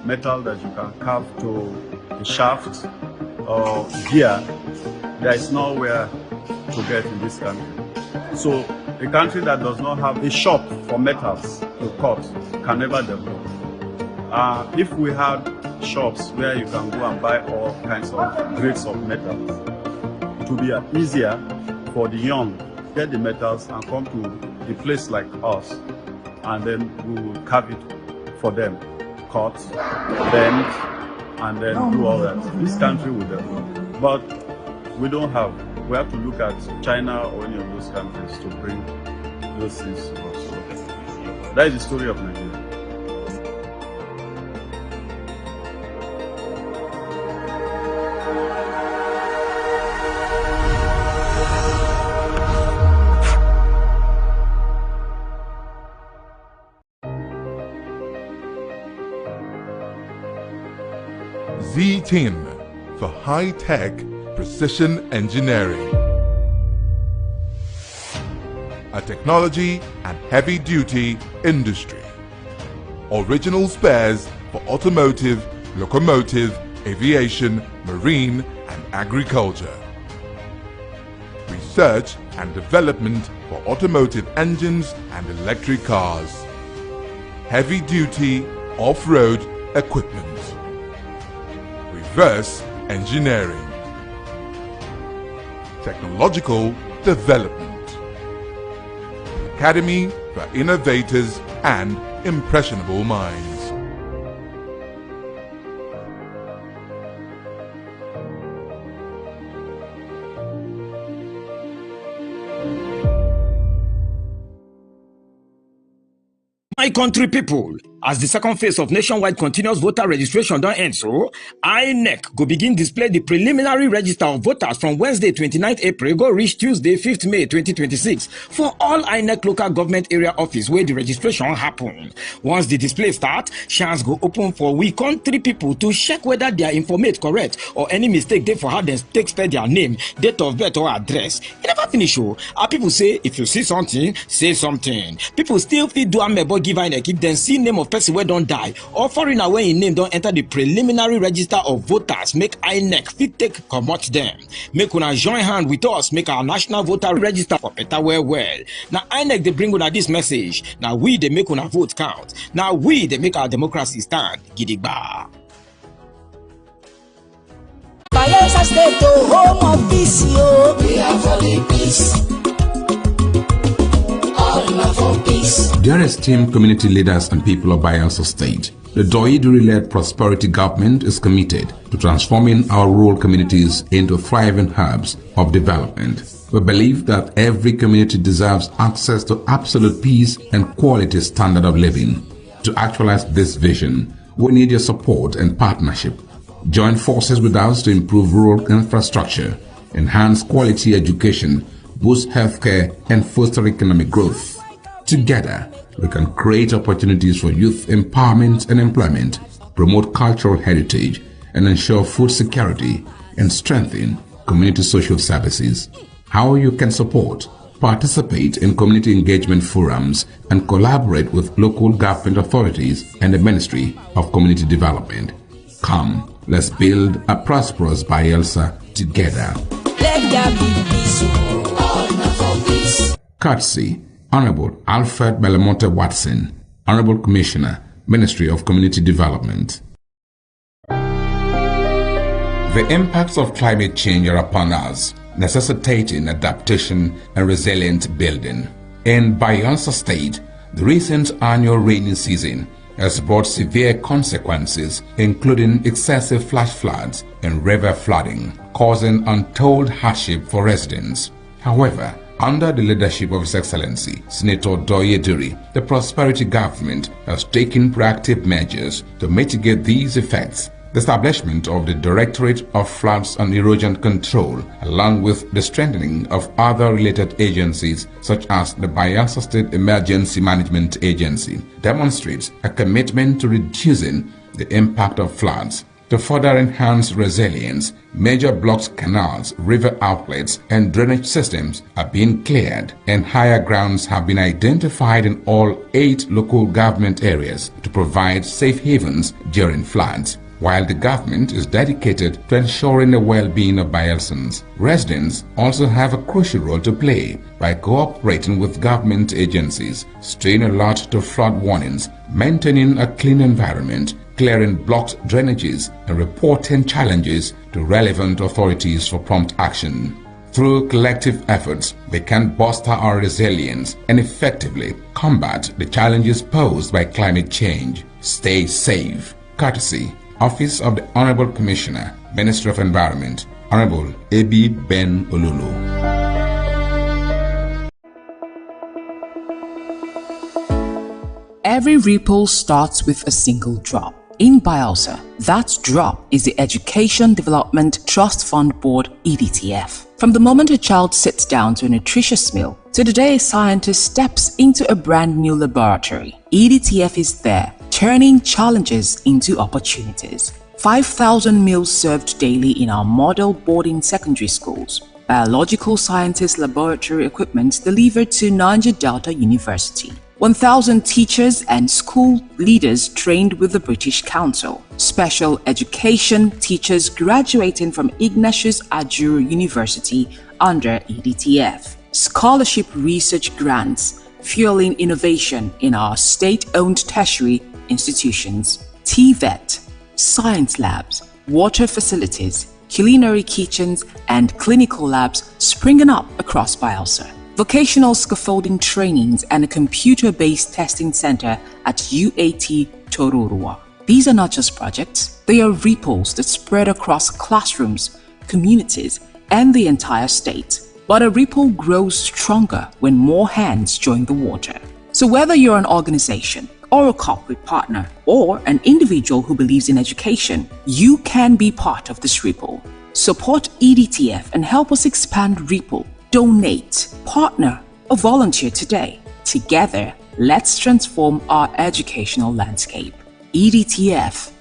metal that you can carve to a shaft or gear, there is nowhere to get in this country. So a country that does not have a shop for metals to cut can never develop. If we had shops where you can go and buy all kinds of grades of metals, it would be easier for the young to get the metals and come to a place like us, and then we will carve it for them, cut, bend, and then do all that. This country will develop, but we don't have. We have to look at China or any of those countries to bring those things to us. So that is the story of Nigeria. Z10 for high-tech precision engineering. A technology and heavy-duty industry. Original spares for automotive, locomotive, aviation, marine and agriculture. Research and development for automotive engines and electric cars. Heavy-duty off-road equipment. Reverse engineering. Technological development. Academy for innovators and impressionable minds. My country people, as the second phase of nationwide continuous voter registration don't end so, INEC go begin display the preliminary register of voters from Wednesday 29th April go reach Tuesday 5th May 2026 for all INEC local government area office where the registration happen. Once the display start, chance go open for we country people to check whether their informate correct or any mistake they for how they take spell their name, date of birth or address. It never finish. Our people say if you see something, say something. People still fit do amebo give INEC if then see name of person where don't die or foreigner when in name don't enter the preliminary register of voters. Make INEC fit take comot them. Make una join hand with us. Make our national voter register for better well. Now INEC they bring una this message. Now we they make una vote count. Now we they make our democracy stand. Gidigba. Bayelsa State, home of peace, yo. We are for the peace. All are for peace. Dear esteemed community leaders and people of Bayelsa State, the Doyiduri-led prosperity government is committed to transforming our rural communities into thriving hubs of development. We believe that every community deserves access to absolute peace and quality standard of living. To actualize this vision, we need your support and partnership. Join forces with us to improve rural infrastructure, enhance quality education, boost healthcare, and foster economic growth. Together, we can create opportunities for youth empowerment and employment, promote cultural heritage, and ensure food security and strengthen community social services. How you can support: participate in community engagement forums and collaborate with local government authorities and the Ministry of Community Development. Come, let's build a prosperous Bayelsa together. Let there be peace, all for peace. Courtesy, Honorable Alfred Belamonte Watson, Honorable Commissioner, Ministry of Community Development. The impacts of climate change are upon us, necessitating adaptation and resilient building. In Bayelsa State, the recent annual rainy season has brought severe consequences, including excessive flash floods and river flooding, causing untold hardship for residents. However, under the leadership of His Excellency Senator Doyiduri, the prosperity government has taken proactive measures to mitigate these effects. The establishment of the Directorate of Floods and Erosion Control, along with the strengthening of other related agencies such as the Bayelsa State Emergency Management Agency, demonstrates a commitment to reducing the impact of floods. To further enhance resilience, major blocks, canals, river outlets, and drainage systems are being cleared, and higher grounds have been identified in all 8 local government areas to provide safe havens during floods. While the government is dedicated to ensuring the well-being of Bayelsans, residents also have a crucial role to play by cooperating with government agencies, staying alert to flood warnings, maintaining a clean environment, clearing blocked drainages, and reporting challenges to relevant authorities for prompt action. Through collective efforts, we can bolster our resilience and effectively combat the challenges posed by climate change. Stay safe. Courtesy, Office of the Honorable Commissioner, Ministry of Environment, Honorable A.B. Ben Olulu. Every ripple starts with a single drop. In Bayelsa, that drop is the Education Development Trust Fund Board (EDTF). From the moment a child sits down to a nutritious meal to the day a scientist steps into a brand new laboratory, EDTF is there, turning challenges into opportunities. 5,000 meals served daily in our model boarding secondary schools. Biological sciences laboratory equipment delivered to Niger Delta University. 1,000 teachers and school leaders trained with the British Council. Special education teachers graduating from Ignatius Ajuru University under EDTF. Scholarship research grants fueling innovation in our state-owned tertiary institutions. TVET, science labs, water facilities, culinary kitchens, and clinical labs springing up across Bayelsa. Vocational scaffolding trainings and a computer-based testing center at UAT Tororua. These are not just projects, they are ripples that spread across classrooms, communities, and the entire state. But a ripple grows stronger when more hands join the water. So whether you're an organization, or a corporate partner, or an individual who believes in education, you can be part of this ripple. Support EDTF and help us expand Ripple. Donate, partner, or volunteer today. Together, let's transform our educational landscape. EDTF,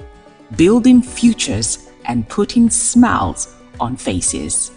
building futures and putting smiles on faces.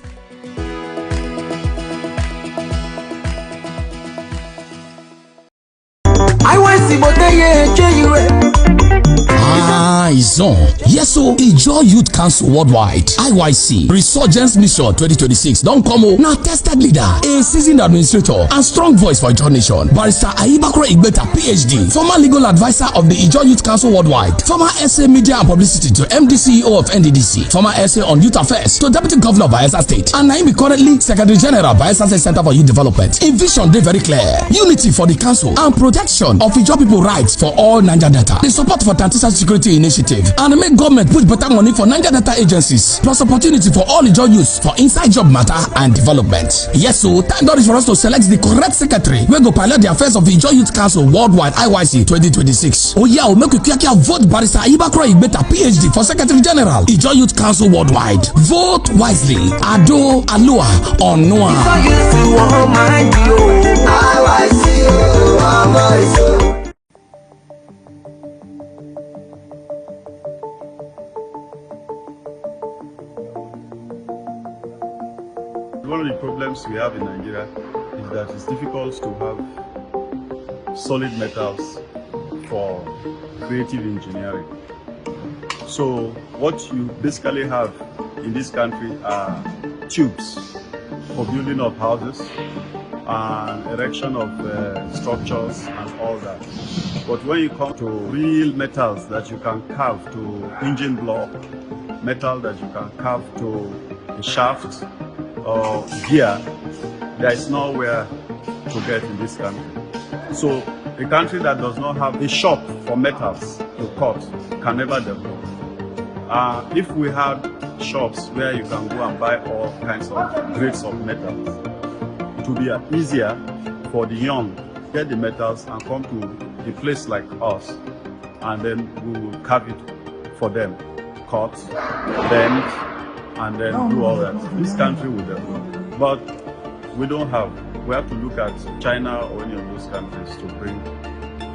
It's on. Yes, so Ijaw Youth Council Worldwide (IYC) Resurgence Mission 2026 don't come now. Tested leader, a seasoned administrator, and strong voice for Ijaw Nation. Barrister Ayibakro Igbeta, PhD, former legal advisor of the Ijaw Youth Council Worldwide, former SA Media and Publicity to MD CEO of NDDC, former SA on Youth Affairs to Deputy Governor of Bayelsa State, and Naimi currently Secretary General Bayelsa State Center for Youth Development. In vision, they very clear: unity for the council and protection of Ijaw people rights for all Naija data. The support for Tantisa Security Initiative and make government put better money for Naija data agencies, plus opportunity for all Ijaw youths for inside job matter and development. Yes, so time is for us to select the correct secretary wey go pilot the affairs of the Ijaw Youth Council Worldwide (IYC) 2026. Oh yeah, make we quick vote Barrister Ayibakro Igbeta, PhD, for Secretary General Ijaw Youth Council Worldwide. Vote wisely. Ado Alua Onua. One of the problems we have in Nigeria is that it's difficult to have solid metals for creative engineering. So what you basically have in this country are tubes for building of houses and erection of structures and all that. But when you come to real metals that you can carve to engine block, metal that you can carve to a shaft or gear, there is nowhere to get in this country. So a country that does not have a shop for metals to cut can never develop. If we had shops where you can go and buy all kinds of grades of metals, it would be easier for the young to get the metals and come to a place like us, and then we will carve it for them, cut, bend, and then do all that. This country will develop. But we don't have. We have to look at China or any of those countries to bring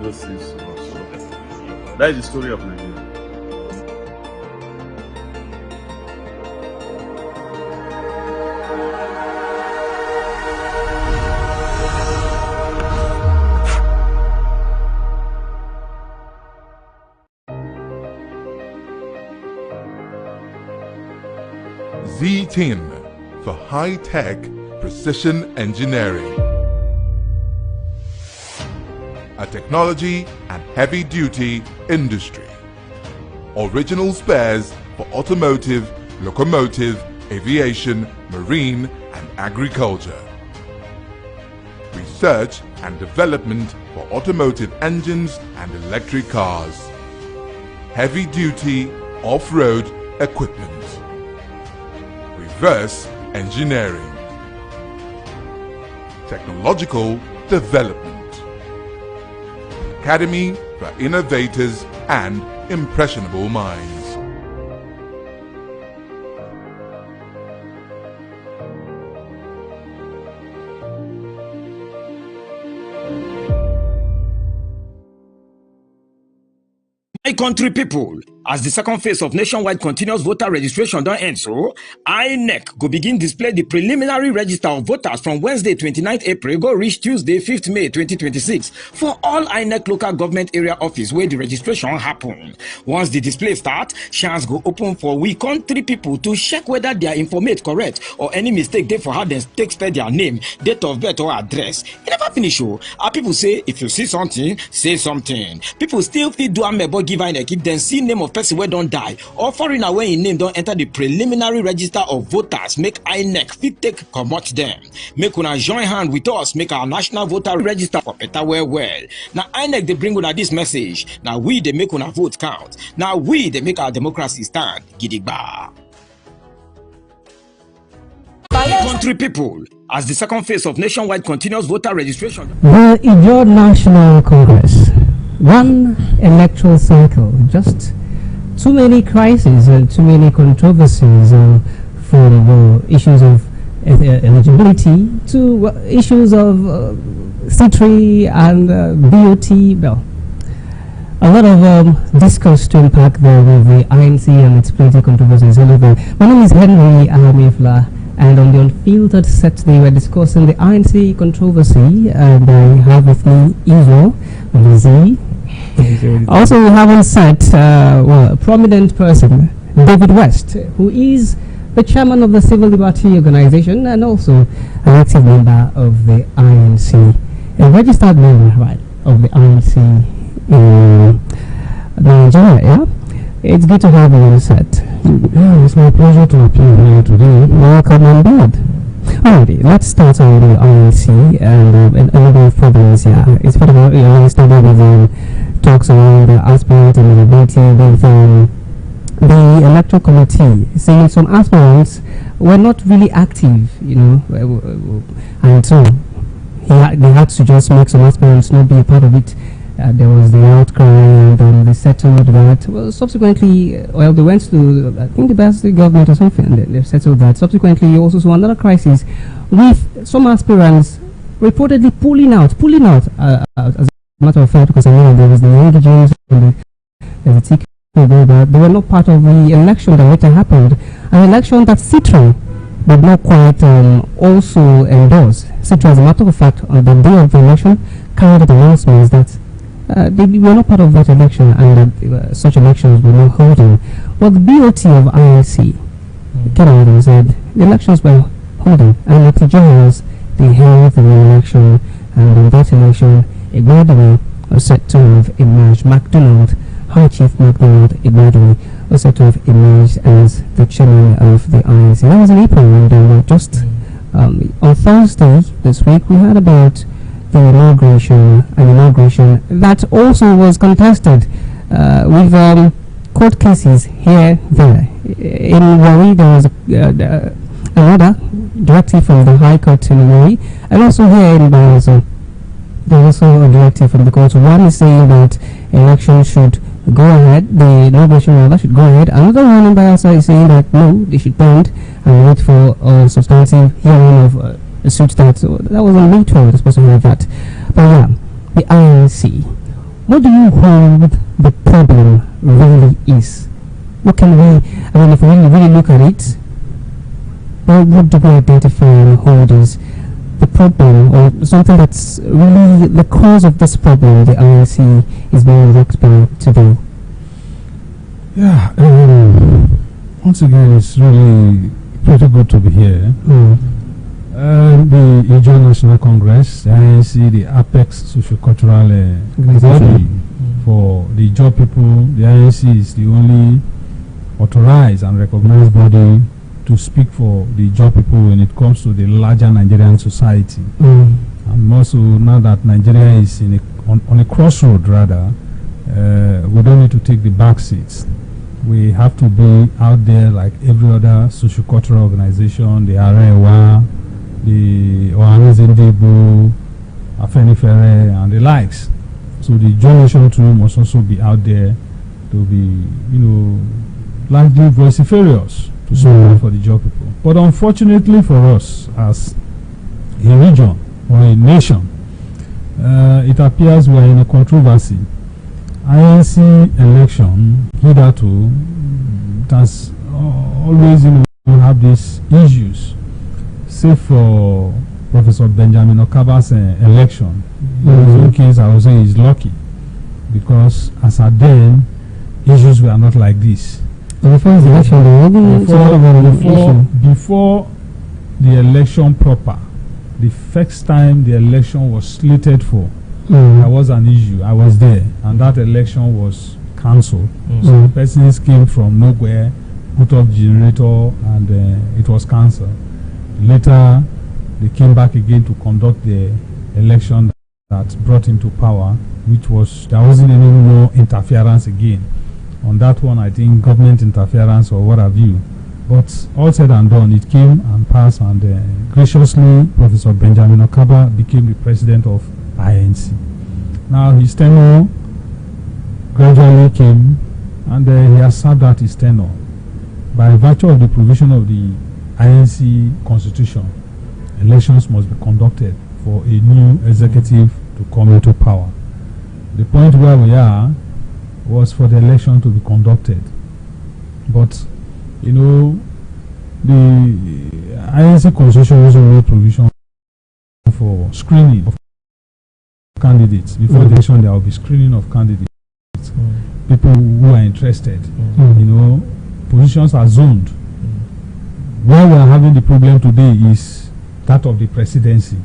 those things to us. So that is the story of Nigeria. Z10 for high-tech precision engineering. A technology and heavy-duty industry. Original spares for automotive, locomotive, aviation, marine and agriculture. Research and development for automotive engines and electric cars. Heavy-duty off-road equipment. Reverse engineering. Technological development. Academy for innovators and impressionable minds. My country people, as the second phase of nationwide continuous voter registration don't end so, INEC go begin display the preliminary register of voters from Wednesday 29th April go reach Tuesday 5th May 2026 for all INEC local government area office where the registration happen. Once the display start, chance go open for we country people to check whether their informate correct or any mistake they for how they take spell their name, date of birth or address. It never finish oh. Our people say if you see something, say something. People still fit do amebo give INEC if then see name of person wey don die or foreigner wey im name don enter the preliminary register of voters, make INEC fit take comot them. Make una join hand with us, make our national voter register for better well. Now INEC they bring una this message. Now we they make una vote count. Now we they make our democracy stand gidigba. Country people, as the second phase of nationwide continuous voter registration. The Ijaw National Congress, one electoral cycle, just too many crises and too many controversies from issues of eligibility to issues of C3 and BOT. Well, a lot of discourse to unpack there with the INC and its political controversies. Hello there. My name is Henry Ahamifla, and on the Unfiltered set they were discussing the INC controversy, and I have with me Ivo Z. Also we have on set a prominent person, David West, who is the chairman of the Civil Liberty Organization and also an active member of the INC, a registered member, right, of the INC in Nigeria. Yeah, it's good to have you on set. Yeah, it's my pleasure to appear here today. Welcome on board. Alrighty, let's start on the INC and a number of problems here. It's part of I started with talks around the aspirant and eligibility with the electoral committee saying some aspirants were not really active, and so they had to just make some aspirants not be a part of it. There was the outcry, and they settled that. Well, subsequently, they went to, I think, the best government or something, and they've settled that. Subsequently, you also saw another crisis with some aspirants reportedly pulling out. As a matter of fact, because I know there was the indigenous and the TK. They were not part of the election that later happened, an election that Citra did not quite also endorse. Citra, as a matter of fact, on the day of the election, carried out announcements that they were not part of that election and that such elections were not holding. Well, the BOT of INC came out and said the elections were holding, and at the generals they held the election, and in that election, Igbadori was set to have emerged. MacDonald, High Chief MacDonald Igbadori, was set to have emerged as the chairman of the INC. That was in April, and just on Thursday this week we heard about the inauguration that also was contested with court cases here, there. In Warri there was another directive from the High Court in Warri, and also here in Bayelsa there was also a directive from the court. One is saying that election should go ahead, the inauguration rather should go ahead. Another one in Bayelsa is saying that no, they should bend and wait for a substantive hearing of a suit that was on May 12th, supposed to have that. But yeah, the INC, what do you hold the problem really is? What can we, if we really look at it, what do we identify and hold is the problem, or something that's really the cause of this problem the INC is being worked by today? Yeah, once again, it's really pretty good to be here. The Ijaw National Congress, the INC, the apex socio-cultural body for the Ijaw people. The INC is the only authorized and recognized body to speak for the Ijaw people when it comes to the larger Nigerian society. And also, now that Nigeria is on a crossroad, rather, we don't need to take the back seats. We have to be out there like every other socio-cultural organization, the Arewa, the Ohanezendebo, Afenifere, and the likes. So the Ijaw Nation too must also be out there to be, largely vociferous to support for the Ijaw people. But unfortunately for us, as a region or a nation, it appears we are in a controversy. INC election, hitherto, it has always have these issues. Say for Professor Benjamin Okaba's election, in his own case, I would say he's lucky, because as at then, issues were not like this. Before the election proper, the first time the election was slated for, there was an issue. I was there, and that election was cancelled. So persons came from nowhere, put up generator, and it was cancelled. Later, they came back again to conduct the election that brought him to power, which was, there wasn't any more interference again. On that one, I think government interference or what have you. But all said and done, it came and passed, and graciously, Professor Benjamin Okaba became the president of INC. Now, his tenure gradually came, and he has served out his tenure by virtue of the provision of the INC constitution. Elections must be conducted for a new executive to come into power. The point where we are was for the election to be conducted, but you know, the INC constitution also made provision for screening of candidates. Before the election, there will be screening of candidates, people who are interested. You know, positions are zoned. Where we are having the problem today is that of the presidency,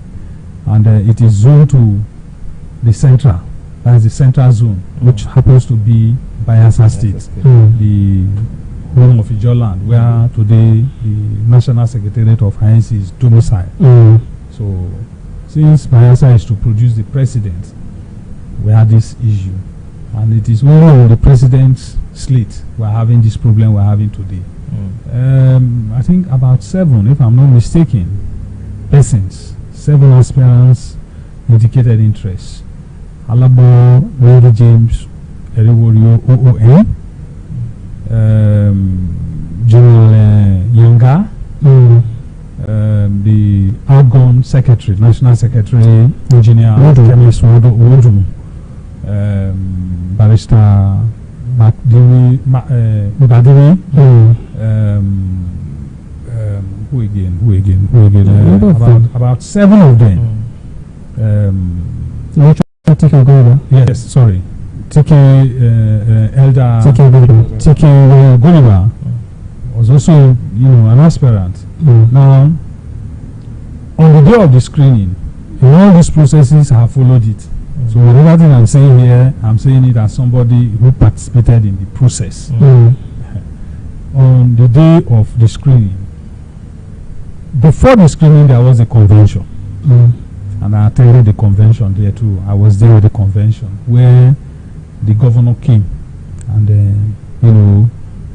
and it is zoned to the central. That is the central zone, which happens to be Bayelsa State, the home of Ijoland, where today the National Secretariat of INC is domiciled. So, since Bayelsa is to produce the president, we have this issue, and it is only on the president's slate we are having this problem we are having today. I think about 7, if I'm not mistaken, persons, 7 aspirants indicated interest. Alabo, Lady James, Eriworio, OON, General Yanga, the outgone secretary, national secretary, engineer, chemist Wodu, Barrister Badiri, who again? About 7 of them. Yes, sorry. TK Elder TK Goliva was also, an aspirant. Now, on the day of the screening, all these processes have followed it. So whatever thing I'm saying here, I'm saying it as somebody who participated in the process. On the day of the screening, before the screening, there was a convention. And I attended the convention there too. I was there at the convention where the governor came and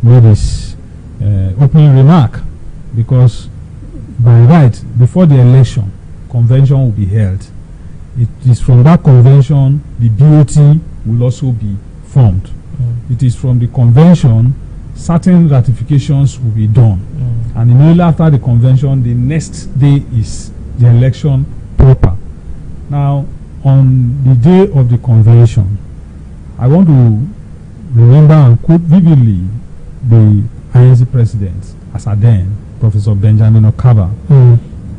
made his opening remark, because by right, before the election, convention will be held. It is from that convention the BOT will also be formed. It is from the convention certain ratifications will be done. And immediately after the convention, the next day is the election proper. Now, on the day of the convention, I want to remember and quote vividly the INC president, as at then, Professor Benjamin Okaba.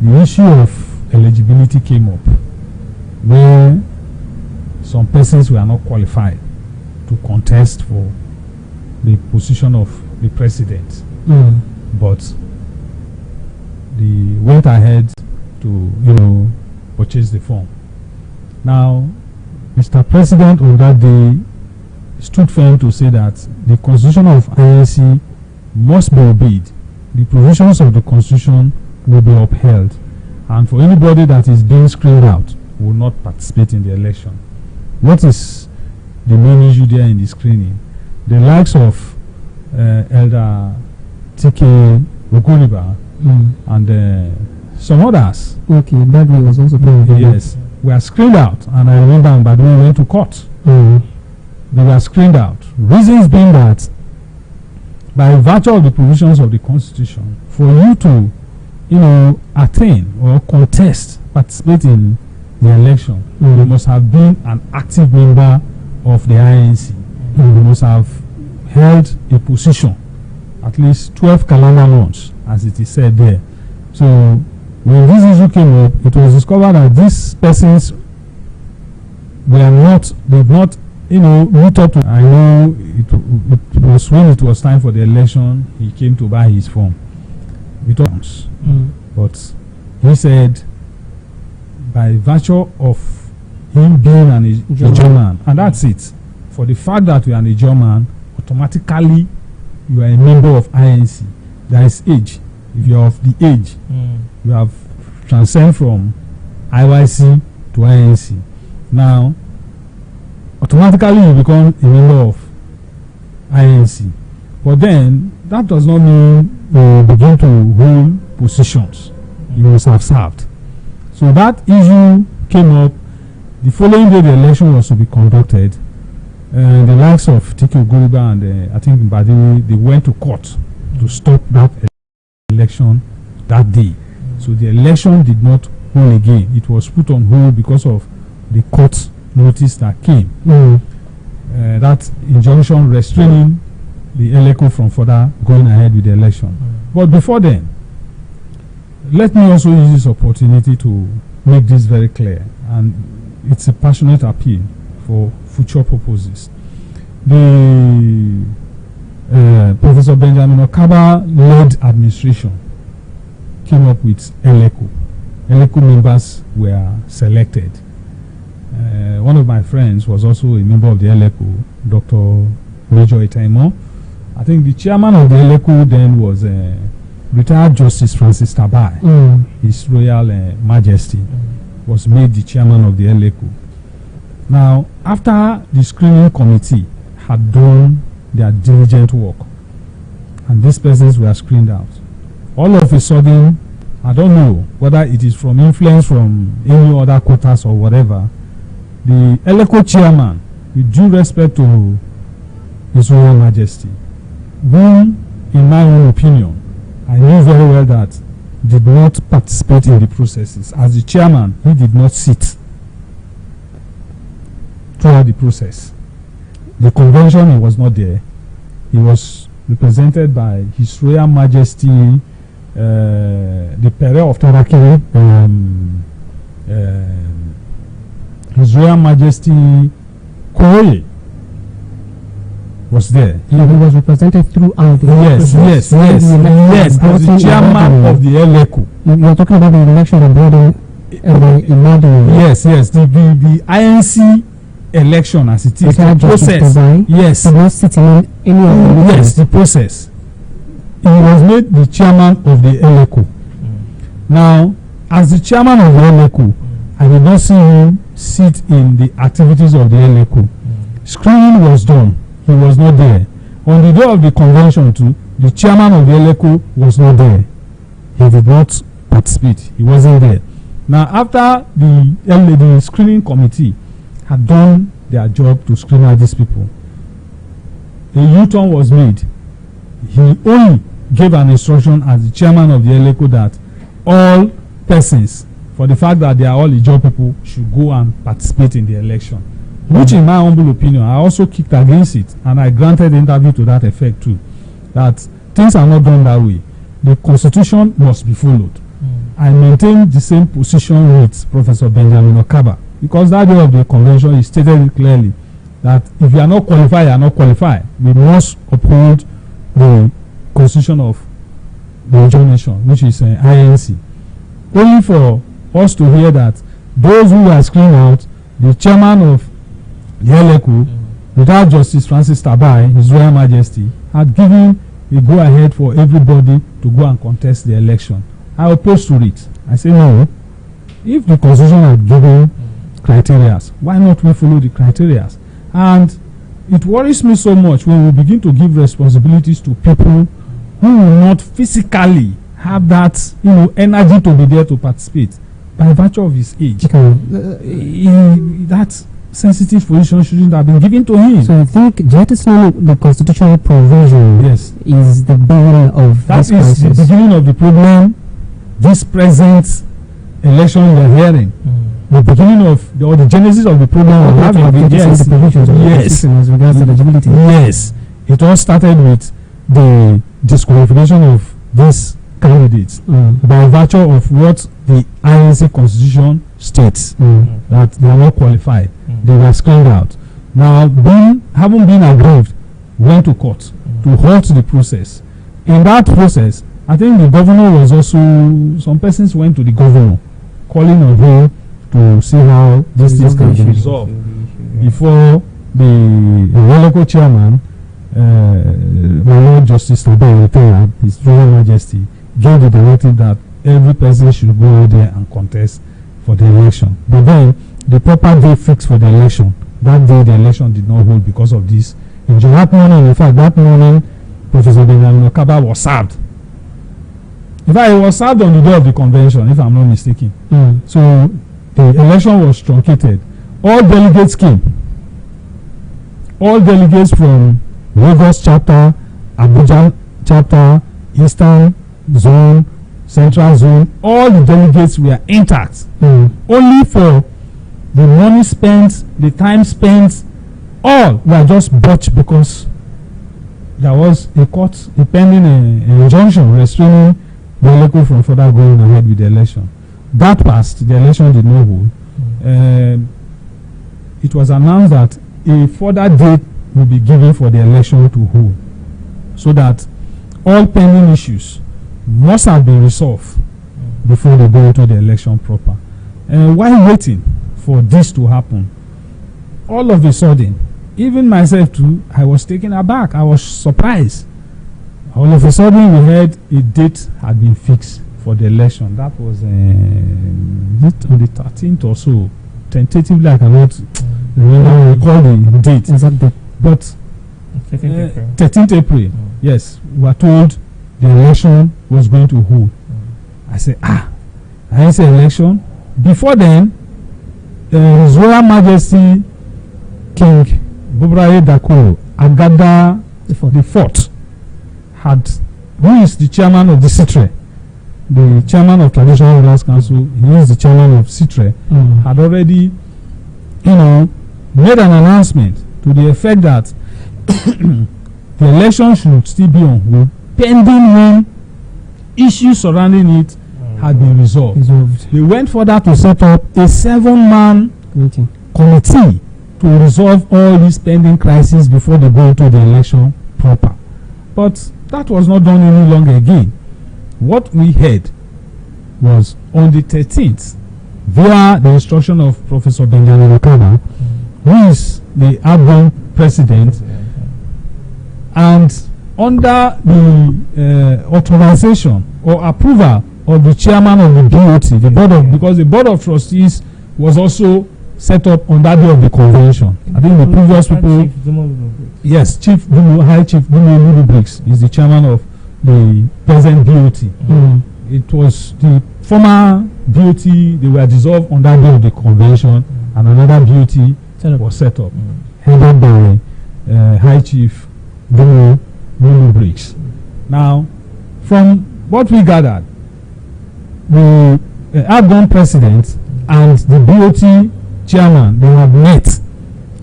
The issue of eligibility came up, where some persons were not qualified to contest for the position of the president, but they went ahead to purchase the form. Now, Mr. President on that day stood firm to say that the constitution of INC must be obeyed. The provisions of the constitution will be upheld, and for anybody that is being screened out will not participate in the election. What is the main issue there in the screening? The likes of Elder TK Okoliba and some others. Okay, that way was also playing. Yes, were screened out, and I remember but we went to court. They were screened out. Reasons being that by virtue of the provisions of the constitution, for you to attain or contest, participate in the election, you must have been an active member of the INC. You must have held a position at least 12 calendar months, as it is said there. So when this issue came up, it was discovered that these persons were not, they've not, meet up to. I know it was when it was time for the election, he came to buy his form. But he said, by virtue of him being an German, and that's it. For the fact that you are a German, automatically you are a member of INC. There is age. If you are of the age, you have transcended from IYC to INC. Now, automatically you become a member of INC. But then, that does not mean you begin to hold positions. You must have served. So that issue came up. The following day the election was to be conducted. The likes of Tiki Oguriba and I think Mbadi, they went to court to stop that election that day. So the election did not hold again. It was put on hold because of the court notice that came. That injunction restraining the Eleco from further going ahead with the election. But before then, let me also use this opportunity to make this very clear, and it's a passionate appeal for future purposes. The Professor Benjamin Okaba-led administration came up with Eleco. Eleco members were selected. One of my friends was also a member of the Eleco, Dr. Major Itaimo. I think the chairman of the Eleco then was retired Justice Francis Tabai. His Royal Majesty was made the chairman of the Eleco. Now, after the screening committee had done their diligent work, and these persons were screened out, all of a sudden, I don't know whether it is from influence from any other quotas or whatever, the Eleco chairman, with due respect to His Royal Majesty, whom, in my own opinion, I knew very well that did not participate in the processes. As the chairman, he did not sit throughout the process. The convention, he was not there. He was represented by His Royal Majesty, the Pere of Tarakere, His Royal Majesty Koye was there. He was represented throughout the yes, as the chairman of the Eleco. You are talking about the election of Borden. Yes, the INC election as it is, the process. Yes. He was sitting in any of the meetings. Yes, the process. He was made the chairman of the Eleco. Now, as the chairman of the Eleco, I did not see him sit in the activities of the Eleco. Screening was done. He was not there. On the day of the convention too, the chairman of the Eleco was not there. He did not participate. He wasn't there. Now, after the screening committee had done their job to screen out these people, a U-turn was made. He only gave an instruction as the chairman of the Eleco that all persons, for the fact that they are all Ijaw people, should go and participate in the election. Which, in my humble opinion, I also kicked against it, and I granted the interview to that effect too, that things are not done that way. The constitution must be followed. I maintain the same position with Professor Benjamin Okaba, because that day of the convention, he stated it clearly that if you are not qualified, you are not qualified. We must uphold the constitution of the Ijaw nation, which is INC. Only for us to hear that those who were screened out, the chairman of the Eleco, without Justice Francis Tabai, His Royal Majesty, had given a go-ahead for everybody to go and contest the election. I opposed to it. I say no. If the constitution had given criteria, why not we follow the criteria? And it worries me so much when we begin to give responsibilities to people who will not physically have that, energy to be there to participate by virtue of his age. That sensitive position shouldn't have been given to him. So I think the constitutional provision is the beginning of that this crisis. That is the beginning of the problem. This present election we are hearing, the beginning of the genesis of the problem. Yes, as regards eligibility. Yes, it all started with the disqualification of these candidates by virtue of what the INC constitution states that they are not qualified. They were screened out. Now, having been aggrieved, went to court to halt the process. In that process, I think the governor was also, some persons went to the governor calling on him to see how these things can be resolved before the local chairman, my Lord Justice Tabai retired, His Royal Majesty, gave the directive that every person should go out there and contest for the election. But then, the proper day fixed for the election, that day the election did not hold because of this. In that morning, Professor Benjamin Okaba was served. In fact, he was served on the day of the convention, if I'm not mistaken. So, the election was truncated. All delegates came. all delegates from Lagos chapter, Abuja chapter, Eastern Zone, Central Zone, all the delegates were intact. Only for the money spent, the time spent, all were just botched because there was a court, a pending injunction restraining the Eleko from further going ahead with the election. That passed, the election did not hold. It was announced that a further date will be given for the election to hold, so that all pending issues must have been resolved before they go into the election proper. While waiting for this to happen, all of a sudden, even myself too, I was taken aback. I was surprised. All of a sudden, we heard a date had been fixed for the election. That was on the 13th or so. Tentatively, I cannot recall the date. Exactly. But 13th April, yes, we were told the election was going to hold. I said, I didn't say election. Before then, His Royal Majesty King Bubraye Dakoro Agada the Fourth had, who is the chairman of the CITRE, the chairman of Traditional Rulers Council, he is the chairman of CITRE, had already, made an announcement to the effect that the election should still be on hold pending when issues surrounding it had been resolved. They went further to set up a 7-man committee to resolve all these pending crises before they go to the election proper. But that was not done any longer again. What we heard was on the 13th, via the instruction of Professor Benjamin Okada, who is the outgoing president, and under the authorization or approval of the chairman of the BOT, because the board of trustees was also set up on that day of the convention. I think the previous people, yes, High Chief Dumo Briggs is the chairman of the present BOT. It was the former BOT, they were dissolved on that day of the convention, and another BOT was set up, headed by High Chief Dumo Briggs. Now, from what we gathered, the outgoing president and the BOT chairman, they have met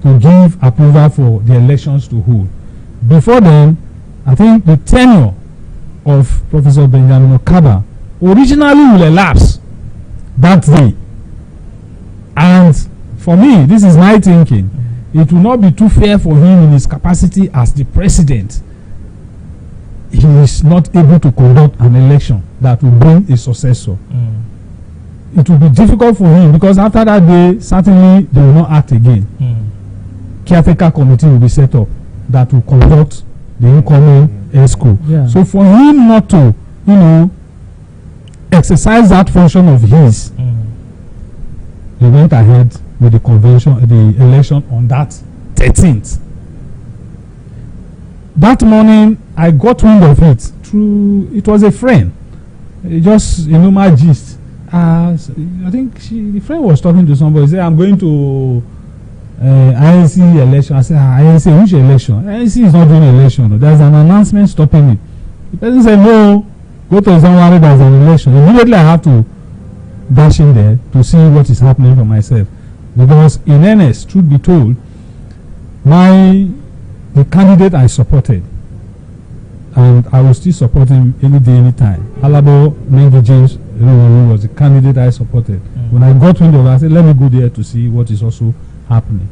to give approval for the elections to hold. Before then, I think the tenure of Professor Benjamin Okada originally will elapse that day. And for me, this is my thinking, it will not be too fair for him in his capacity as the president. He is not able to conduct an election that will bring a successor. It will be difficult for him because after that day, certainly they will not act again. Caretaker committee will be set up that will conduct the incoming ESCO. So for him not to, exercise that function of his, he went ahead with the convention, the election on that 13th. That morning, I got wind of it through, it was a friend, just a normal gist. I think the friend was talking to somebody, said, I'm going to INC election. I said, INC, which election? INC is not doing election. There's an announcement stopping it. The person said, no, go to somewhere, there's an election. Immediately I have to dash in there to see what is happening for myself. Because in earnest, truth be told, the candidate I supported, and I will still support him any day, any time. Alabo Mengi James was the candidate I supported. When I got wind of it, I said, let me go there to see what is also happening.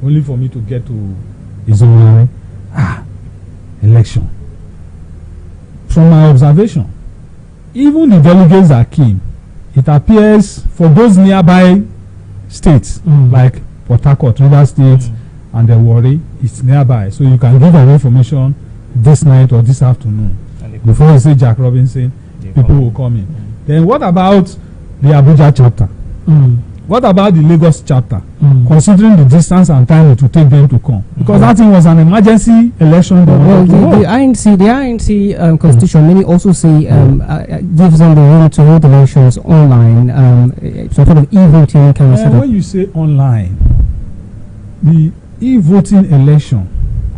Only for me to get to his own election. From my observation, even the delegates that came, it appears for those nearby states, like Port Harcourt, Rivers State, and the Warri, it's nearby. So you can give an information this night or this afternoon. Before you say Jack Robinson, people will come in. Then what about the Abuja chapter? What about the Lagos chapter? Considering the distance and time it will take them to come. Because that thing was an emergency election. Well, the INC constitution, many also say gives them the right to hold elections online, some sort of e-voting kind of setup. When you say online, e-voting election,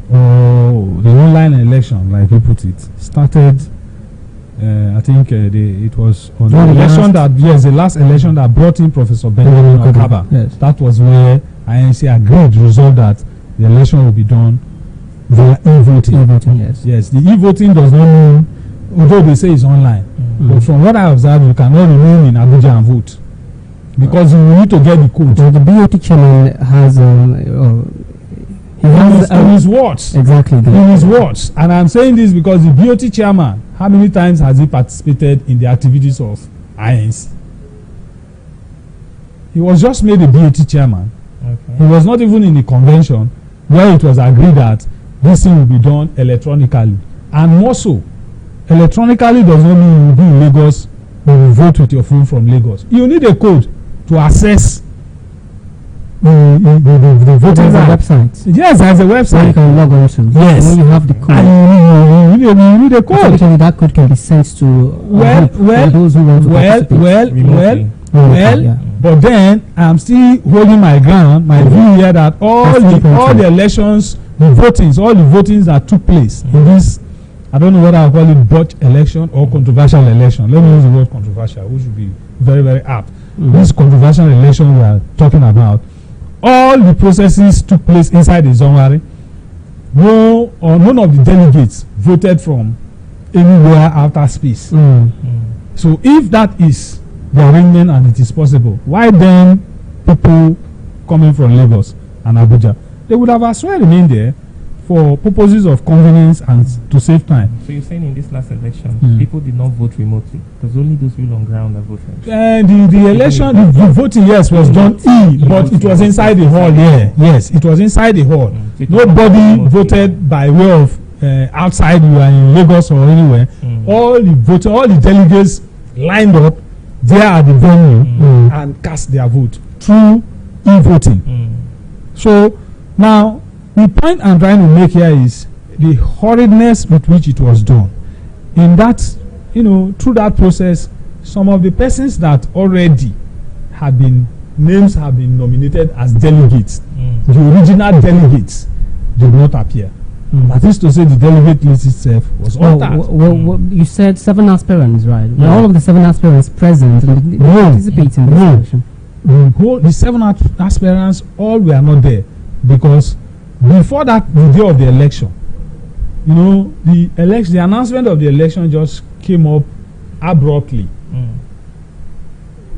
or the online election, like you put it, started. I think it was on the election the last election that brought in Professor Benjamin Okaba. Yes. That was where INC agreed, resolved that the election will be done via e-voting. E-voting, yes. Yes, the e-voting does not mean, although they say it's online, but from what I observed, you cannot remain in Abuja and vote because you need to get the code. The BOT chairman has in his words. Exactly. In his words. And I'm saying this because the BOT chairman, how many times has he participated in the activities of INC? He was just made a BOT chairman. Okay. He was not even in the convention where it was agreed that this thing will be done electronically. And more so, electronically does not mean you will be in Lagos, you will vote with your phone from Lagos. You need a code to access the voting website. Yes, there's a website. Where you can log on to. Yes. When you have the code. And you need a code. Actually, that code can be sent to those who want to participate. But then I'm still holding my ground, my view here that all the elections, the votings that took place in this, I don't know whether I'll call it botched election or controversial election. Let me use the word controversial, which should be very, very apt. This controversial election we are talking about, all the processes took place inside the Zonwari. None of the delegates voted from anywhere outer space. So if that is the arrangement and it is possible, why then people coming from Lagos and Abuja, they would have as well remained there for purposes of convenience and to save time. So you're saying in this last election, people did not vote remotely? It was only those people on ground that voted? The election, the voting, yes, was done but it was inside the hall, Yes, it was inside the hall. Nobody voted by way of outside, you are in Lagos or anywhere. All the delegates lined up there at the venue and cast their vote through e-voting. So now, the point I'm trying to make here is the hurriedness with which it was done. In that, through that process, some of the persons that already names have been nominated as delegates, the original delegates did not appear. That is to say, the delegate list itself was altered. Well, you said 7 aspirants, right? Were all of the 7 aspirants present and participating in this election? The 7 aspirants, all were not there because before that, the day of the election, the announcement of the election just came up abruptly.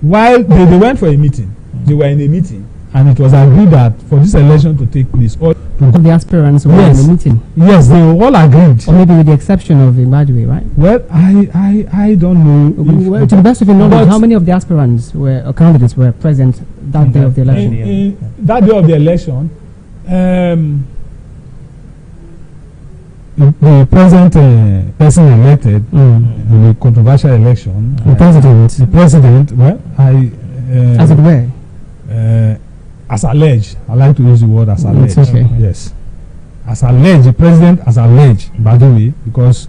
While they went for a meeting, they were in a meeting, and it was agreed that for this election to take place, all the aspirants were in the meeting. Yes, they all agreed. Or maybe with the exception of Imadwe, right? Well, I don't know. To the best of your knowledge, how many of the aspirants or candidates were present that day of the election? That day of the election, the present person elected in the controversial election, the president, well, as it were, as alleged, I like to use the word as alleged. Okay. Yes, as alleged, the president as alleged, by the way, because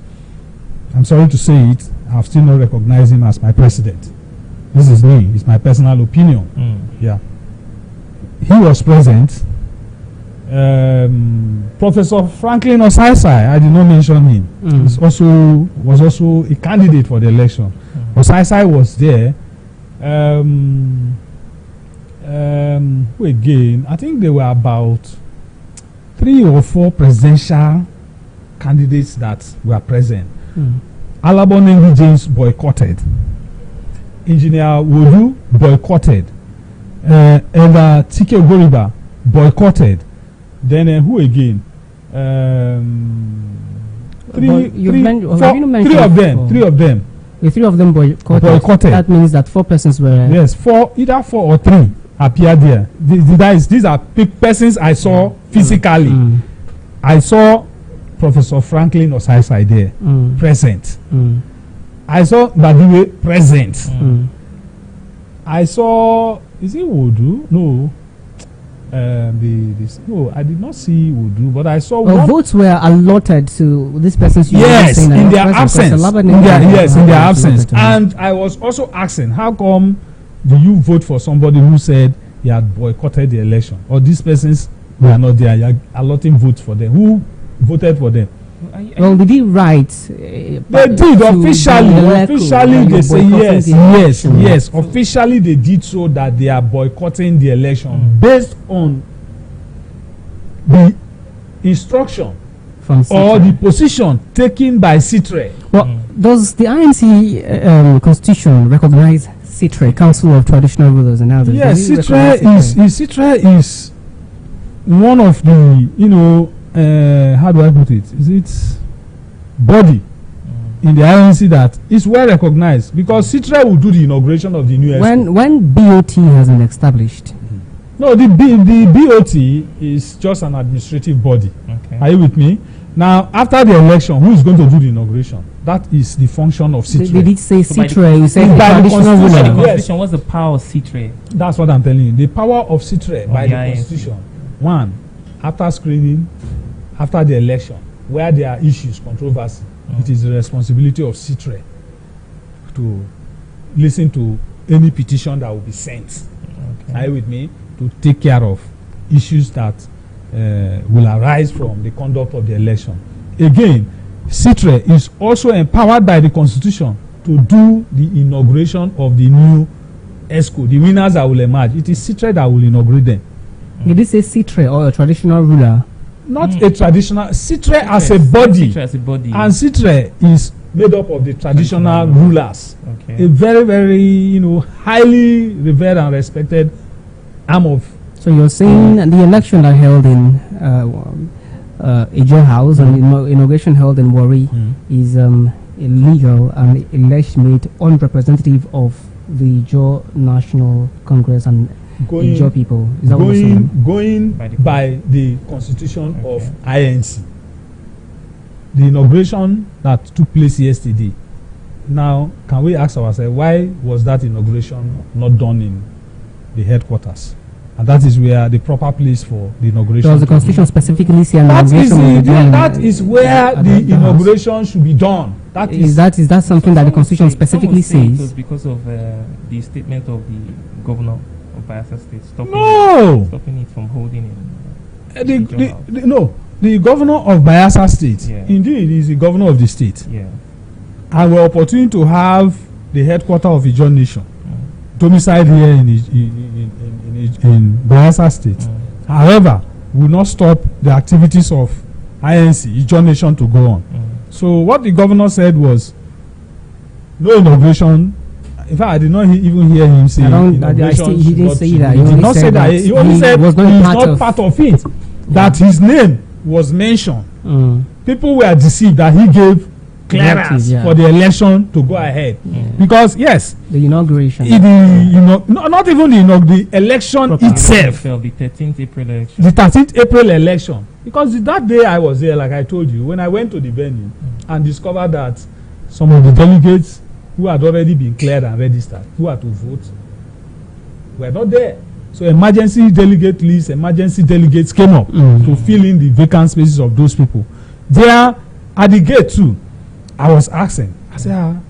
I'm sorry to say it, I've still not recognized him as my president. This is me, it's my personal opinion. Yeah, he was present. Professor Franklin Osaisai, I did not mention him. Was also a candidate for the election. Osaisai was there. Who again? I think there were about 3 or 4 presidential candidates that were present. Alabon James boycotted. Engineer Wodu boycotted. Elder Tike Goriba boycotted. Then who again? 3 of them. 3 of them. The 3 of them boycotted. That means that 4 persons were. Yes, either 4 or 3 appeared there. These are persons I saw physically. I saw Professor Franklin Osaisai there, present. I saw Badiwe present. I saw, is it Wodu? No. No, I did not see Wodu, but I saw votes were allotted to this person's. Yes, in their absence. In their absence. And I was also asking, how come do you vote for somebody who said he had boycotted the election, or these persons we are not there. You are allotting votes for them. Who voted for them? Well, did he write? They did officially. Officially, they say yes. Officially, they did so that they are boycotting the election based on the instruction or the position taken by CITRE. Well, does the INC constitution recognize CITRE, Council of Traditional Rulers and Elders? Yes, CITRE is one of the, how do I put it? Is it body in the INC that is well recognized, because CITRE will do the inauguration of the new ESCO. When BOT has been established? No, the BOT is just an administrative body. Okay. Are you with me? Now, after the election, who is going to do the inauguration? That is the function of CITRE. They did say CITRE. You said by the Constitution. Yes. What's the power of CITRE? That's what I'm telling you. The power of CITRE by the Constitution. One, after screening, after the election, where there are issues, controversy, it is the responsibility of CITRE to listen to any petition that will be sent. Okay. Are you with me? To take care of issues that will arise from the conduct of the election. Again, CITRE is also empowered by the Constitution to do the inauguration of the new ESCO, the winners that will emerge. It is CITRE that will inaugurate them. Did you say CITRE or a traditional ruler? Not a traditional. CITRE as a body. CITRE as a body. And CITRE is made up of the traditional rulers. Okay. A very, very, highly revered and respected arm of. So you're saying the election that held in Ijo House and the inauguration held in Warri is illegal and illegitimate, unrepresentative of the Ijo National Congress and Ijo people. Is that what you're saying? Going by the constitution of INC. The inauguration that took place yesterday. Now, can we ask ourselves, why was that inauguration not done in the headquarters? And that is where the proper place for the inauguration. Does the Constitution specifically say that is where the inauguration should be done. Is that something that the Constitution specifically says? It was because of the statement of the governor of Bayelsa State stopping it from holding it. The governor of Bayelsa State, indeed, is the governor of the state. Yeah. And we're opportune to have the headquarters of Ijo Nation domiciled here in Bayelsa State. However, will not stop the activities of INC, Ijo Nation, to go on. So what the governor said was no inauguration. In fact, I did not even hear him say inauguration. He didn't say that. He did not say that. He only said he was not part of it. That his name was mentioned. People were deceived that he gave clearance for the election to go ahead. Because yes, the inauguration, not even the election itself, the 13th April election. The 13th April election. Because that day I was there, like I told you, when I went to the venue and discovered that some of the delegates who had already been cleared and registered, who had to vote, were not there. So emergency delegate lists, emergency delegates came up to fill in the vacant spaces of those people. There at the gate too, I was asking, I said,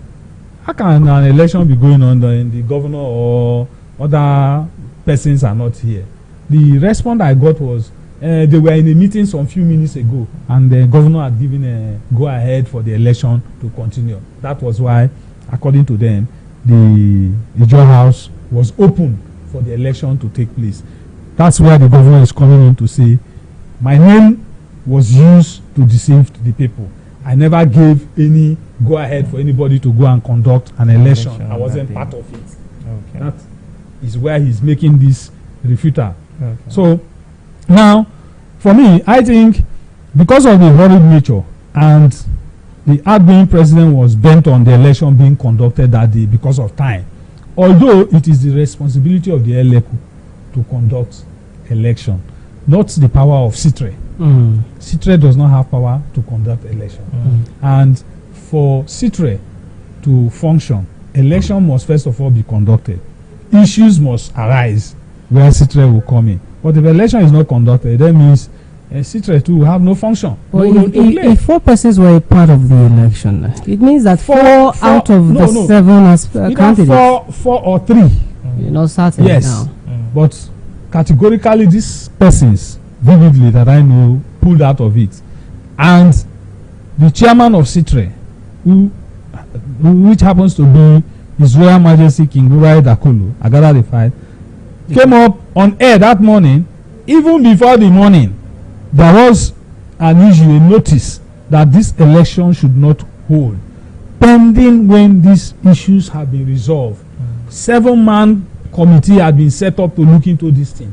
how can an election be going on and the governor or other persons are not here? The response I got was, they were in a meeting some few minutes ago and the governor had given a go-ahead for the election to continue. That was why, according to them, the Ijo House was open for the election to take place. That's where the governor is coming in to say, my name was used to deceive the people. I never gave any go-ahead for anybody to go and conduct an election. I wasn't part of it. Okay. That is where he's making this refutal. Okay. So, now, for me, I think because of the horrid nature and the outgoing president was bent on the election being conducted that day because of time, although it is the responsibility of the ELECU to conduct election, not the power of CITRE. CITRE does not have power to conduct election. And for CITRE to function, election must first of all be conducted. Issues must arise where CITRE will come in. But if election is not conducted, that means CITRE too will have no function. Well, if 4 persons were a part of the election, it means that four out of the 7 as candidates. 4 or 3. You're not certain now. But categorically, these persons vividly that I know pulled out of it. And the chairman of CITRE, which happens to be His Royal Majesty King Rurai Dakolo, Agada the Five, came up on air that morning. Even before the morning, there was an issue, a notice that this election should not hold, pending when these issues have been resolved. 7-man committee had been set up to look into this thing.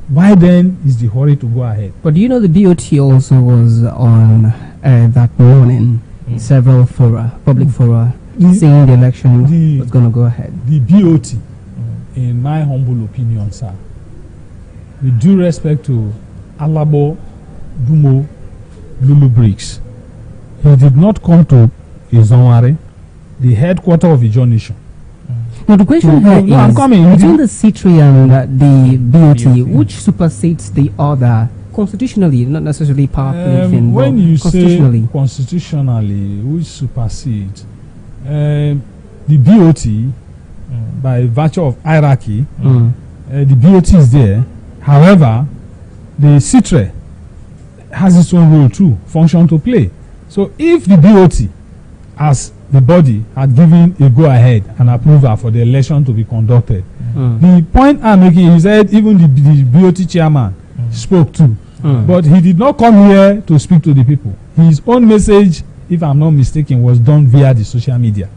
Why then is the hurry to go ahead? But do you know the BOT also was on that morning? Several fora, public fora, saying the election was going to go ahead. The BOT, in my humble opinion, sir, with due respect to Alabo, Dumo, Lulu Briggs, he did not come to Izonware, the headquarters of Ijaw Nation. Now the question here is, I'm coming. Between the CITRE and the BOT, which supersedes the other constitutionally, not necessarily powerfully? When you say constitutionally, which supersedes, the BOT, by virtue of hierarchy, the BOT is there. However, the CITRE has its own role too, function to play. So if the BOT, as the body, had given a go-ahead and approval for the election to be conducted, the point I'm making is that even the BOT chairman spoke too, but he did not come here to speak to the people. His own message, if I'm not mistaken, was done via the social media.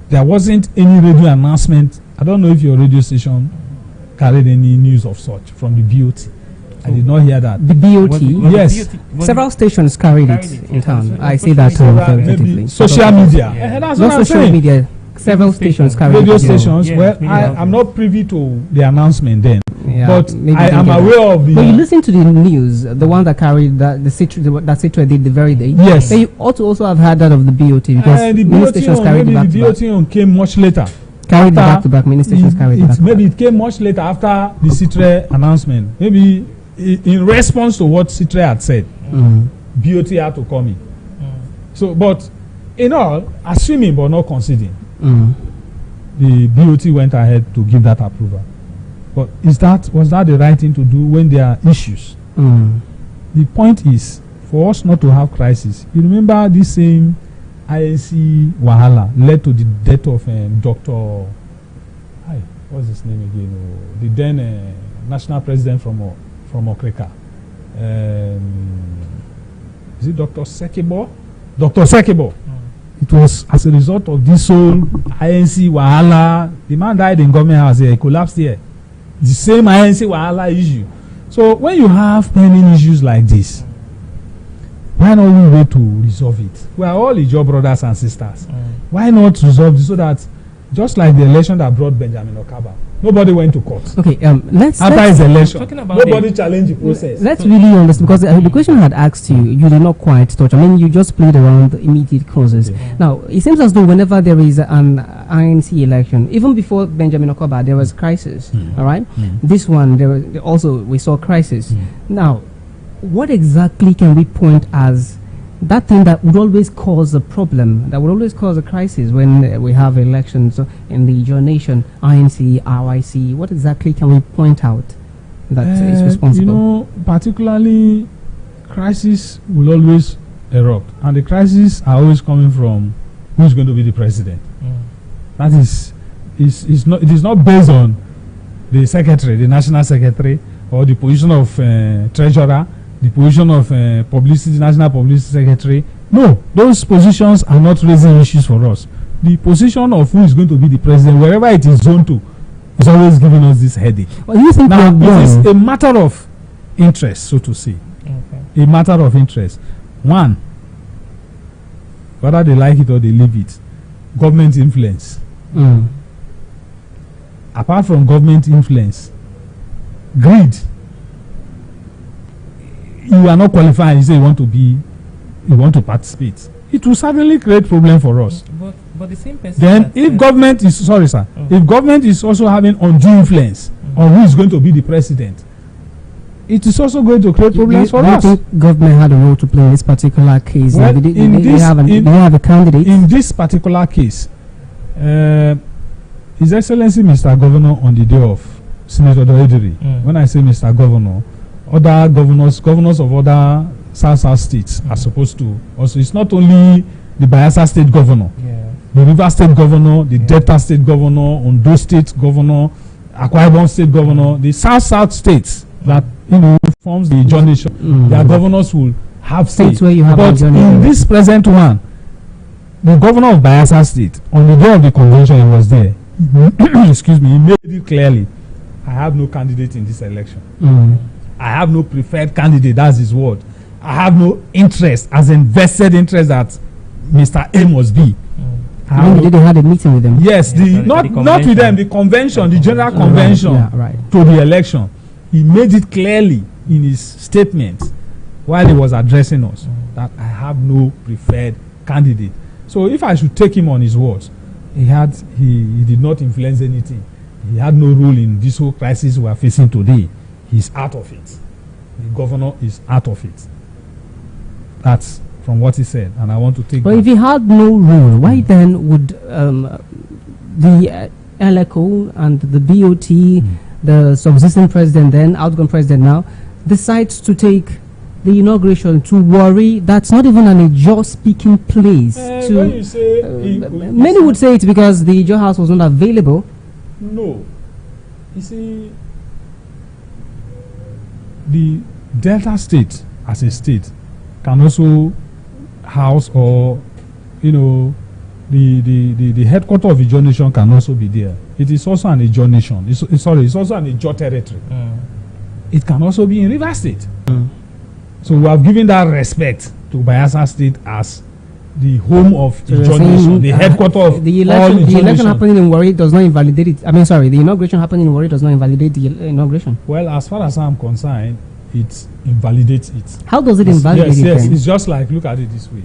There wasn't any radio announcement. I don't know if your radio station carried any news of such from the BOT. I did not hear that. The BOT? Yes. Several stations carried it in town. I see that maybe social media. That's what I'm saying. Media. Several stations carried radio it. Stations. Well, I'm not privy to the announcement then. But I am aware of the... But you listen to the news, the one that carried that CITRE did the very day. Yes. Then you ought to also have heard that of the BOT, because many stations carried it back to back. The BOT came much later. Carried back to back. Many stations carried it back. Maybe it came much later after the CITRE announcement. Maybe in response to what CITRE had said, BOT had to come in. So, but in all, assuming but not conceding, the BOT went ahead to give that approval. But was that the right thing to do when there are issues? The point is, for us not to have crisis. You remember this same INC Wahala led to the death of Dr. What's his name again? The then national president from Okreka. Is it Dr. Sekebo? Dr. Sekebo. It was as a result of this whole INC Wahala. The man died in government house here. He collapsed here. The same INC Wahala issue. So when you have pending issues like this, why not we wait to resolve it? We are all Ijaw brothers and sisters. Why not resolve this so that, just like the election that brought Benjamin Okaba, nobody went to court. Okay, after his election, nobody challenged the process. Let's really understand, because the question I had asked you, you did not quite touch. I mean, you just played around the immediate causes. Now, it seems as though whenever there is an INC election, even before Benjamin Okaba, there was crisis. All right, this one we saw crisis. Now, what exactly can we point as that thing that would always cause a problem, that would always cause a crisis when we have elections in the Ijaw Nation, INC, RIC? What exactly can we point out that is responsible? You know, particularly, crisis will always erupt, and the crises are always coming from who's going to be the president. That is not. It is not based on the secretary, the national secretary, or the position of treasurer, the position of publicity, national publicity secretary. No, those positions are not raising issues for us. The position of who is going to be the president, wherever it is zoned to, is always giving us this headache. Well, you think now, it is a matter of interest, so to say. A matter of interest. One, whether they like it or they leave it, government influence. Apart from government influence, greed. You are not qualified. You say you want to participate. It will certainly create problem for us. But the same person. Then, if government is if government is also having undue influence on who is going to be the president, it is also going to create problems for us. Do you think government had a role to play in this particular case? Well, Did they have a candidate? In this particular case, His Excellency Mr. Governor, on the day of Senator Doediri, when I say Mr. Governor, other governors of other South states are supposed to also. It's not only the Bayelsa State governor, the Rivers State governor, the Delta State governor, Ondo State governor, Akwa Ibom State governor, the South states that forms the Ijaw nation. Their governors will have states where you have. But in this present one, the governor of Bayelsa State, on the day of the convention, he was there. Excuse me, he made it clearly. I have no candidate in this election. I have no preferred candidate. That's his word. I have no interest, as invested interest that Mr. A must be. Did they have a meeting with them? Yes, not with them. The convention, the general convention to the election. He made it clearly in his statement while he was addressing us that I have no preferred candidate. So if I should take him on his words, he did not influence anything. He had no role in this whole crisis we are facing today. He's out of it. The governor is out of it. That's from what he said, and I want to take. But if he had no role, why then would the LECO and the BOT, the subsisting president then, outgoing president now, decides to take the inauguration to Warri? That's not even an Ijaw speaking place. When you say many would say it's because the Ijaw house was not available. No, you see, the Delta State as a state can also house, or the headquarters of Ijaw nation can also be there. It is also an Ijaw nation. It's also an Ijaw territory. It can also be in Rivers State. So we have given that respect to Bayelsa State as the home of Ijaw nation, the headquarters of the election. The election happening in Warri does not invalidate it. The inauguration happening in Warri does not invalidate the inauguration. Well, as far as I'm concerned, it invalidates it. How does it invalidate it? Yes, it's just like, look at it this way.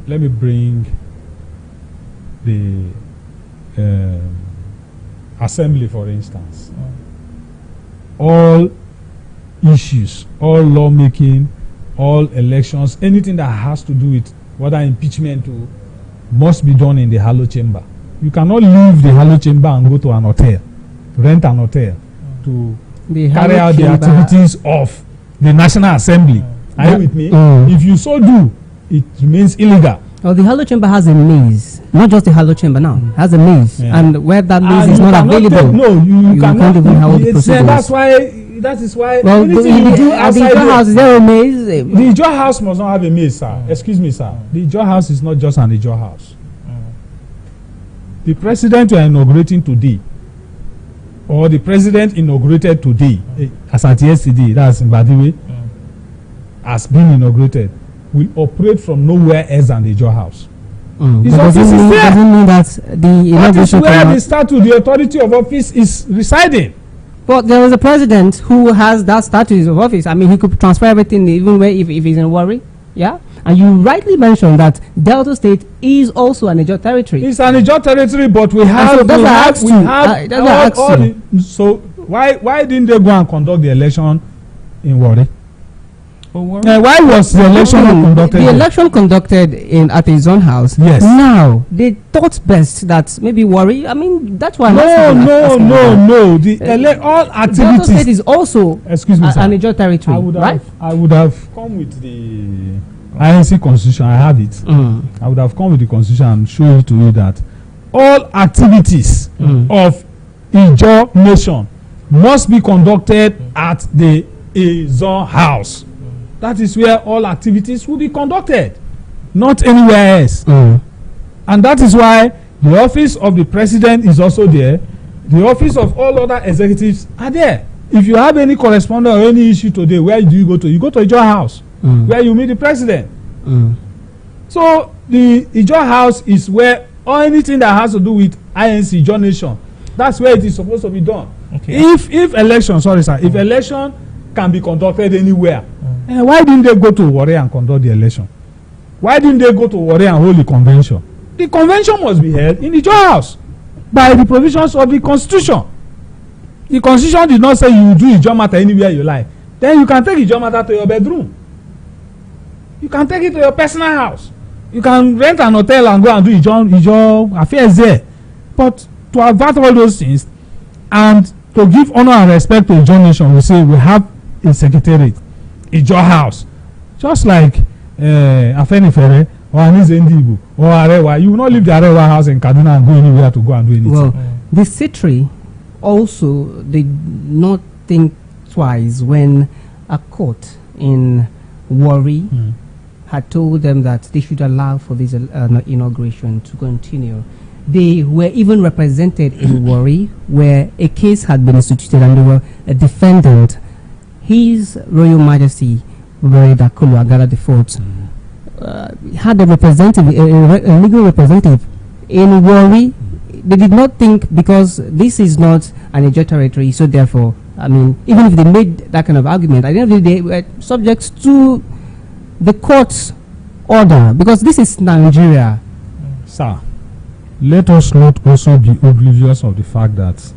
Let me bring the assembly, for instance. All issues, all lawmaking, all elections, anything that has to do with whether impeachment must be done in the Halo chamber. You cannot leave the Halo chamber and go to an hotel, rent an hotel to carry out the activities of the National Assembly. Are you with me? If you so do, it remains illegal. Well, the Halo chamber has a maze, not just the Halo chamber now, has a maze, and where that maze is not available, you can't even hold the procedures. That is why. Well, the Ijaw house, is there a maze? The Ijaw house must not have a maze, sir. Excuse me, sir. The Ijaw house is not just an Ijaw house. The president you are inaugurating today, or the president inaugurated today, as at yesterday, that's in Badiwe, has been inaugurated, will operate from nowhere else than the Ijaw house. His office is there. Doesn't mean that the that is where the statute, the authority of office is residing. But there was a president who has that status of office. He could transfer everything, even where if he's in Warri. Yeah? And you rightly mentioned that Delta State is also an Ijaw territory. It's an Ijaw territory, but we have. So why didn't they go and conduct the election in Warri? Why was the election conducted? The election conducted at his own house. Yes. Now they thought best that maybe Warri. That's why. No. All activities. Delta State is also an Ijaw territory. I would have come with the INC constitution. I have it. I would have come with the constitution and show it to you that all activities of Ijaw nation must be conducted at the Ijaw house. That is where all activities will be conducted, not anywhere else. And that is why the office of the president is also there. The office of all other executives are there. If you have any correspondence or any issue today, where do you go to? You go to Ijaw house, where you meet the president. So the Ijaw house is where anything that has to do with INC, Ijaw nation, that's where it is supposed to be done. If election can be conducted anywhere, why didn't they go to Warri and conduct the election? Why didn't they go to Warri and hold the convention? The convention must be held in the Ijaw house by the provisions of the constitution. The constitution did not say you do Ijaw matter anywhere you like. Then you can take Ijaw matter to your bedroom. You can take it to your personal house. You can rent an hotel and go and do Ijaw affairs there. But to avert all those things and to give honor and respect to Ijaw nation, we say we have a secretariat, Ijaw house, just like Afenifere or Anize Ndibu or Arewa. You will not leave the Arewa house in Kaduna and go anywhere to go and do anything. Well, the Citri also did not think twice when a court in Warri had told them that they should allow for this inauguration to continue. They were even represented in Warri, where a case had been instituted, and they were a defendant. His Royal Majesty Dakulu Agara IV had a representative, a legal representative in Warri. They did not think, because this is not an Ijaw territory, so therefore, I mean, even if they made that kind of argument, at the end of the day, were subject to the court's order, because this is Nigeria. Sir, let us not also be oblivious of the fact that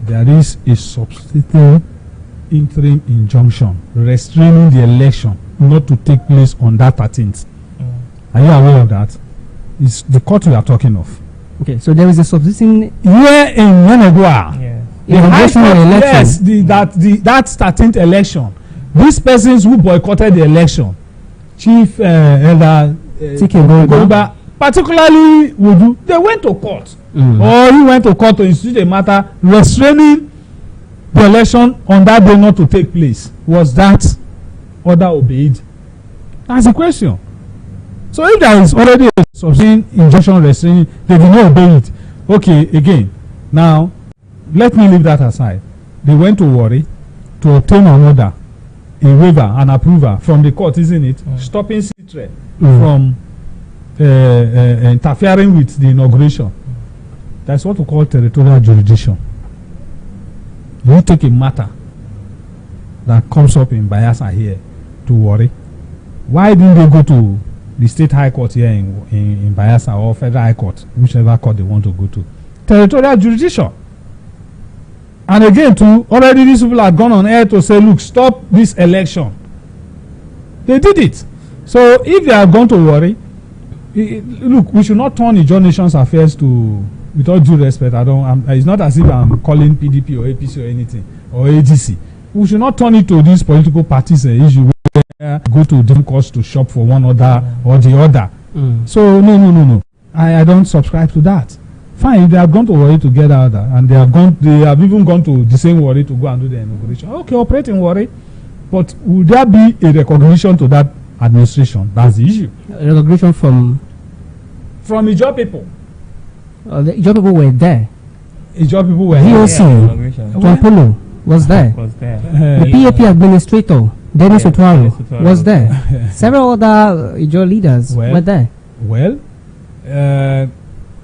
there is a substantive interim injunction restraining the election not to take place on that 13th. Are you aware of that? It's the court we are talking of. Okay, so there is a subsisting here in Yenegua. Yeah. The high court, yes, that 13th election. These persons who boycotted the election, Chief Elder Goba, particularly Wudu, they went to court, or he went to court to institute a matter restraining the election on that day not to take place. Was that order obeyed? That's the question. So if there is already a substantial injunction restraining, they did not obey it. Okay, again, now let me leave that aside. They went to Warri to obtain an order, a waiver, an approval from the court, isn't it? Stopping Citre from interfering with the inauguration. That's what we call territorial jurisdiction. You take a matter that comes up in Bayelsa here to Warri. Why didn't they go to the state high court here in Bayelsa, or federal high court, whichever court they want to go to? Territorial jurisdiction. And again, too, already these people have gone on air to say, look, stop this election. They did it. So if they are going to Warri, look, we should not turn Ijaw nation's affairs to, with all due respect, it's not as if I'm calling PDP or APC or anything, or AGC. We should not turn it to these political parties issue where go to different courts to shop for one other or the other. So no. I don't subscribe to that. Fine, if they have gone to Warri to get out there, and they have even gone to the same Warri to go and do the inauguration. Okay, operate in Warri, but would there be a recognition to that administration? That's the issue. A recognition from Ijaw people. The Ijaw people were there. Ijaw people were VOC, Twampolo was there. The PAP administrator, Dennis Otwaro, was there. Several other Ijaw leaders were there. Well,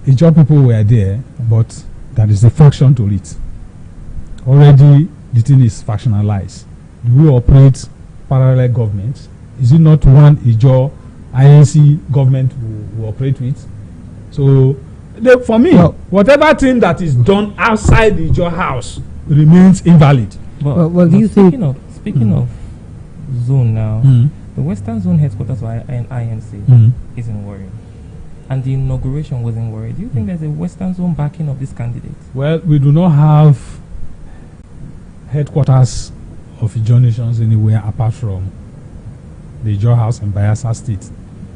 Ijaw people were there, but there is a faction to it. Already the thing is factionalized. Do we operate parallel governments? Is it not one Ijaw INC government we operate with? So for me, whatever thing that is done outside the Ijaw house remains invalid. Well, do you think? Speaking of zone now, the Western Zone headquarters of INC is in Warri, and the inauguration was in Warri. Do you think there's a Western Zone backing of this candidate? Well, we do not have headquarters of Ijaw nations anywhere apart from the Ijaw house in Bayelsa State.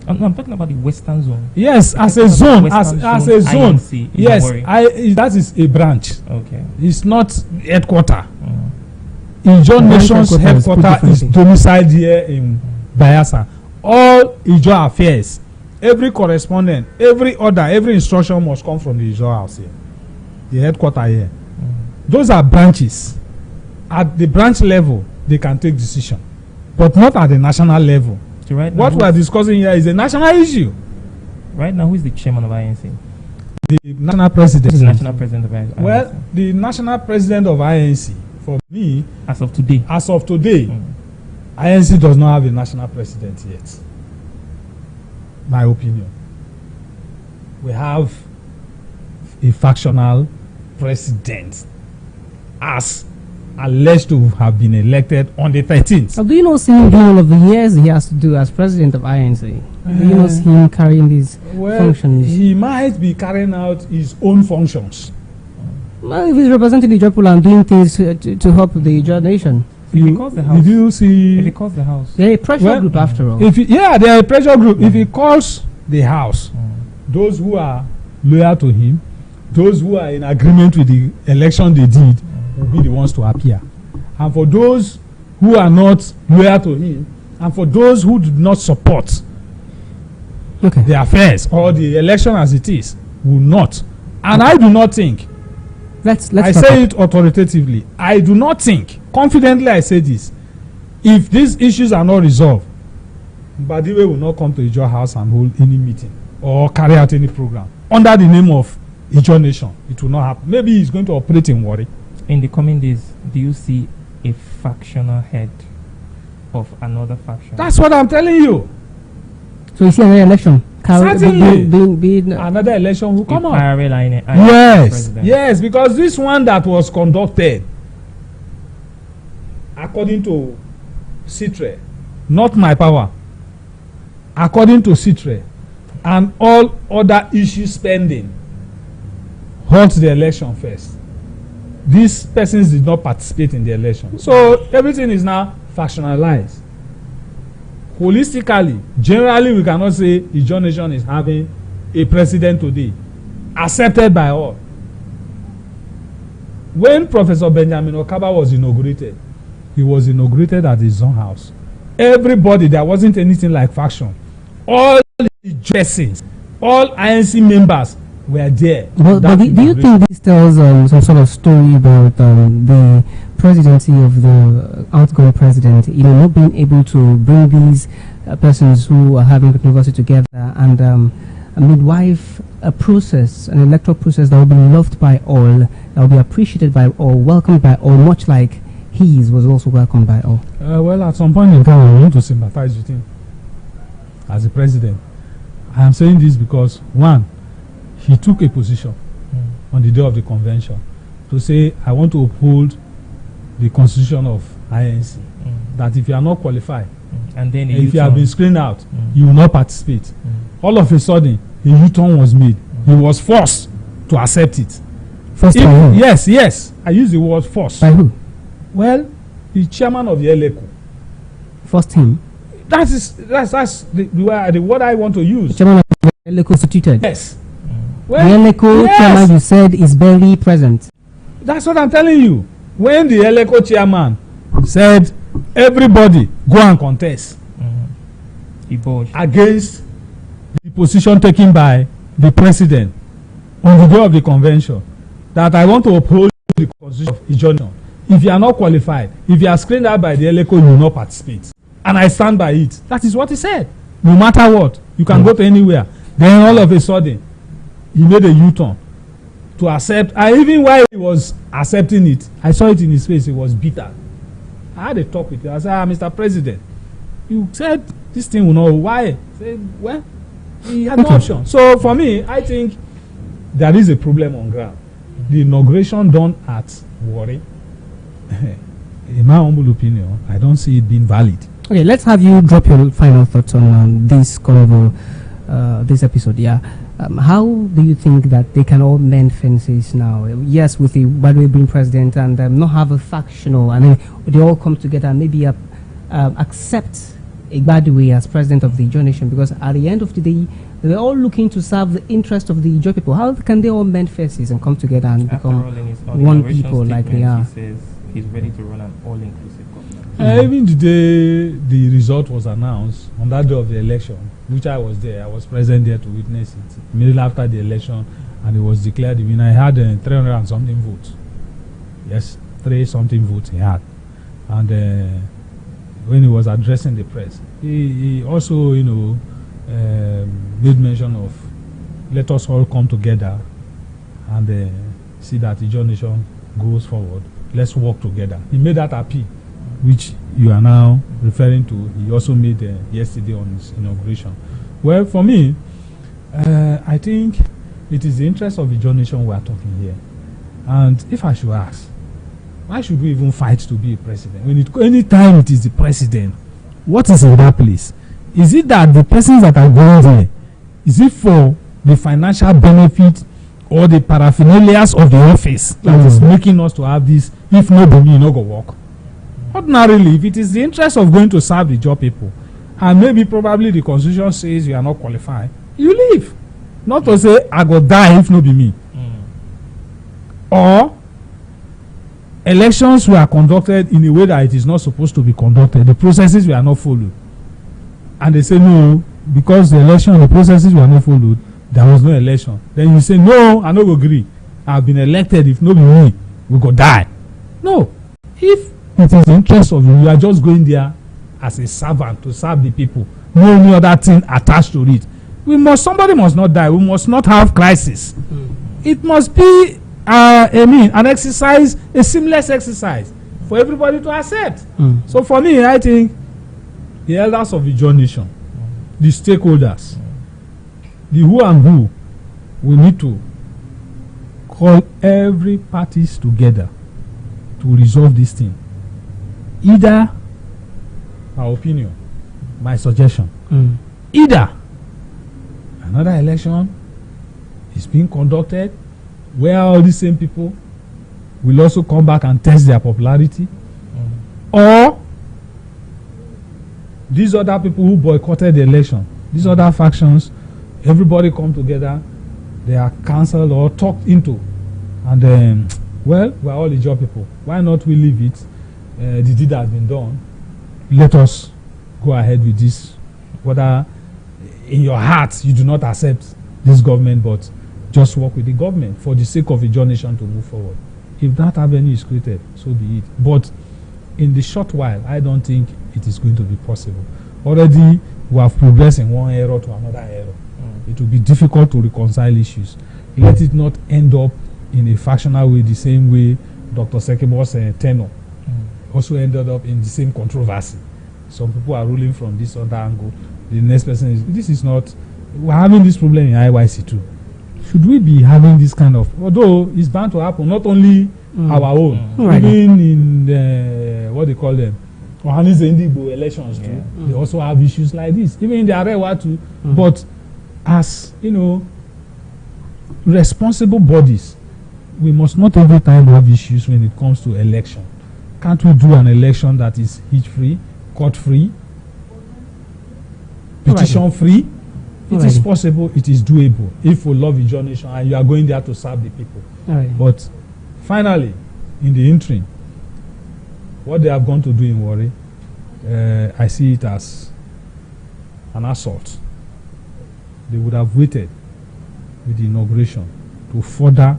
I'm talking about the Western Zone. Yes, as a zone, as a zone. Yes, that is a branch. Okay, it's not headquarter. Ijaw nation's headquarter is domiciled here in Bayelsa. All Ijaw affairs, every correspondent, every order, every instruction must come from the Ijaw house here, the headquarter here. Those are branches. At the branch level, they can take decision, but not at the national level. So right now, what we are discussing here is a national issue. Right now, who is the chairman of INC? The national president. The national president of INC. Well, the national president of INC, for me, as of today, INC does not have a national president yet. My opinion. We have a factional president as alleged to have been elected on the 13th. So do you not see him doing all of the years he has to do as president of INC? Do you not see him carrying these functions? He might be carrying out his own functions. Well, if he's representing the Ijaw people and doing things to help the Ijaw nation. If he calls the house. Did you see? If he calls the house. They're a pressure group after all. They're a pressure group. If he calls the house, those who are loyal to him, those who are in agreement with the election they did, will be the ones to appear. And for those who are not loyal to him, and for those who do not support the affairs or the election as it is, will not. And I do not think, I say it authoritatively, I do not think, confidently I say this, if these issues are not resolved, Badiwe will not come to Ijaw House and hold any meeting or carry out any program under the name of Ijaw Nation. It will not happen. Maybe he's going to operate in Warri. In the coming days, do you see a factional head of another faction? That's what I'm telling you. So you see another election? Certainly. Another election will come up. Yes, because this one that was conducted, according to Citre, not my power, according to Citre, and all other issues pending, halt the election first. These persons did not participate in the election. So everything is now factionalized. Holistically, generally, we cannot say Ijaw Nation is having a president today, accepted by all. When Professor Benjamin Okaba was inaugurated, he was inaugurated at his own house. Everybody, there wasn't anything like faction. All the persons, all INC members were there. But do you think this tells some sort of story about the presidency of the outgoing president, not being able to bring these persons who are having controversy together and midwife a process, an electoral process that will be loved by all, that will be appreciated by all, welcomed by all, much like his was also welcomed by all? Well, at some point in time, I want to sympathize with him as a president. I am saying this because, one, he took a position on the day of the convention to say, I want to uphold the constitution of INC, that if you are not qualified, and then if you have been screened out, you will not participate. All of a sudden, a U-turn was made. He was forced to accept it. Forced by who? Yes. I use the word forced. By who? Well, the chairman of the ELECO. Forced him? That's the word I want to use. The chairman of the ELECO instituted? Yes. Well, the ELECO chairman, you said, is barely present. That's what I'm telling you. When the ELECO chairman said, everybody go and contest against the position taken by the president on the day of the convention, that I want to uphold the constitution of Ijaw Nation. If you are not qualified, if you are screened out by the ELECO, you will not participate. And I stand by it. That is what he said. No matter what, you can go to anywhere. Then all of a sudden, he made a U-turn to accept. And even while he was accepting it, I saw it in his face. He was bitter. I had a talk with him. I said, Mr. President, you said this thing will not. Why? I said, well, he had no option. So for me, I think there is a problem on ground. The inauguration done at Warri, in my humble opinion, I don't see it being valid. Okay, let's have you drop your final thoughts on this convo, this episode. Yeah, how do you think that they can all mend fences now? Yes, with the Badiwe being president and not have a factional, and then they all come together and maybe accept Badiwe as president of the Ijaw Nation, because at the end of the day, they're all looking to serve the interest of the Ijaw people. How can they all mend fences and come together and become one people like they are? He says he's ready to run an all-inclusive government. Even the day the result was announced, on that day of the election, which I was there, I was present there to witness it. Immediately after the election, and it was declared the winner, I had 300 and something votes. Yes, 3 something votes he had. And when he was addressing the press, he also, made mention of, let us all come together and see that the Ijaw Nation goes forward. Let's work together. He made that appeal, which you are now referring to. He also made yesterday on his inauguration. Well, for me, I think it is the interest of the Ijaw Nation we are talking here. And if I should ask, why should we even fight to be a president? Any time it is the president, what is in that place? Is it that the persons that are going there, is it for the financial benefit or the paraphernalias of the office that is making us to have this. If no be me, no go work. Ordinarily, if it is the interest of going to serve the job people, and maybe probably the constitution says you are not qualified, you leave. Not to say I go die if no be me. Or elections were conducted in a way that it is not supposed to be conducted. The processes were not followed. And they say no, because the election, the processes were not followed, there was no election. Then you say, no, I no go agree. I've been elected. If no be me, we go die. No. If it is the interest of you, you are just going there as a servant to serve the people. No any other thing attached to it. Somebody must not die. We must not have crisis. It must be an exercise, a seamless exercise for everybody to accept. So for me, I think the elders of the John Nation, the stakeholders, the who and who, we need to call every parties together to resolve this thing. Either, my opinion, my suggestion, either another election is being conducted where all the same people will also come back and test their popularity, or these other people who boycotted the election, these other factions, everybody come together, they are cancelled or talked into, and then, well, we're all the job people. Why not we leave it? The deed has been done. Let us go ahead with this. Whether in your heart you do not accept this government, but just work with the government for the sake of the John Nation to move forward. If that avenue is created, so be it. But in the short while, I don't think it is going to be possible. Already, we have progressed in one error to another error. It will be difficult to reconcile issues. Let it not end up in a factional way, the same way Dr. Sekebo's tenure also ended up in the same controversy. Some people are ruling from this other angle. The next person is, this is not, we're having this problem in IYC too. Should we be having this kind of, although it's bound to happen, not only our own, even in the, what they call them, Ohanize Indigbo elections too, they also have issues like this, even in the Arewa too. But as, responsible bodies, we must not every time have issues when it comes to election. Can't we do an election that is hitch-free, court-free, petition-free? It is possible, it is doable if we love the John Nation and you are going there to serve the people. But finally, in the interim, what they have gone to do in Warri, I see it as an assault. They would have waited with the inauguration to further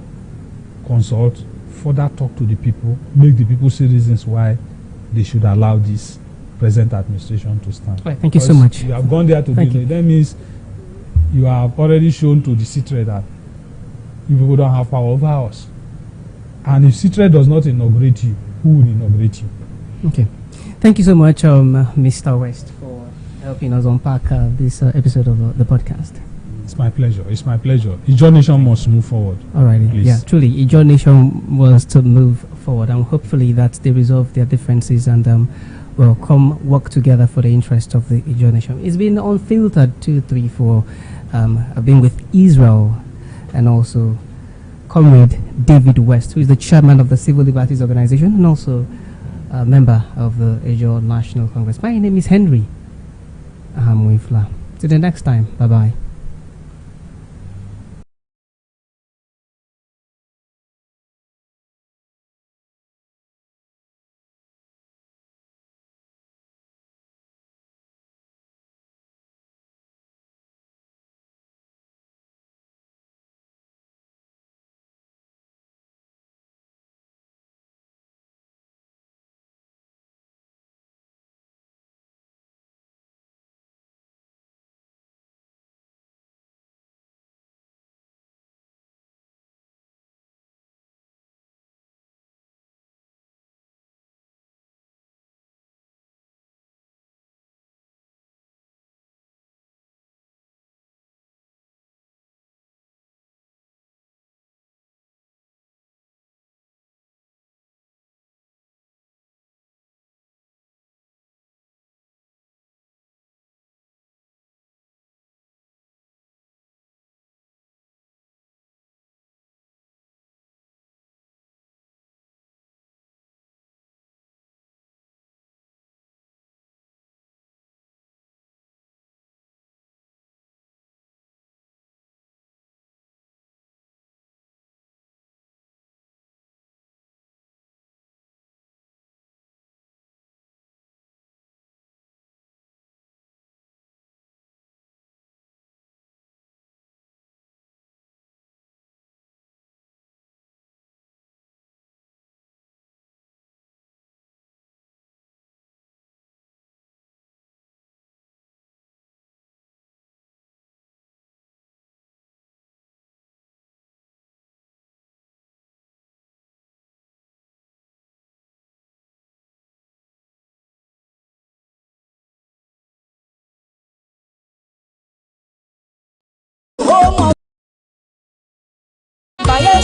consult, further talk to the people, make the people see reasons why they should allow this present administration to stand. Thank you so much. You have gone there to do it. That means you have already shown to the CITRE that you people don't have power over us. And if CITRE does not inaugurate you, who will inaugurate you? Okay. Thank you so much, Mr. West, for helping us unpack this episode of the podcast. It's my pleasure. It's my pleasure. Ijaw Nation must move forward. All right. Yeah, truly, Ijaw Nation was to move forward, and hopefully that they resolve their differences and will come work together for the interest of the Ijaw Nation. It's been Unfiltered 234. I've been with Israel and also Comrade David West, who is the chairman of the Civil Liberties Organization and also a member of the Ijaw National Congress. My name is Henry Ahamwifla. Till the next time. Bye-bye.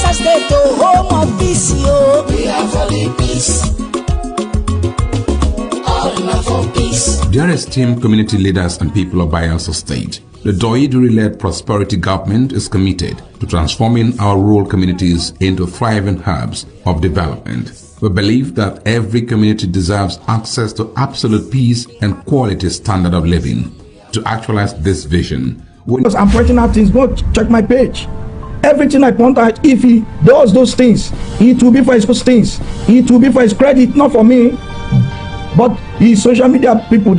Bayelsa State, home of peace, yo. We are for the peace. All for peace. Dear esteemed community leaders and people of Bayelsa State, the Doiduri-led prosperity government is committed to transforming our rural communities into thriving hubs of development. We believe that every community deserves access to absolute peace and quality standard of living. To actualize this vision, because I'm pointing out things, go check my page. Everything I point out, if he does those things, it will be for his good things. It will be for his credit, not for me. But his social media people,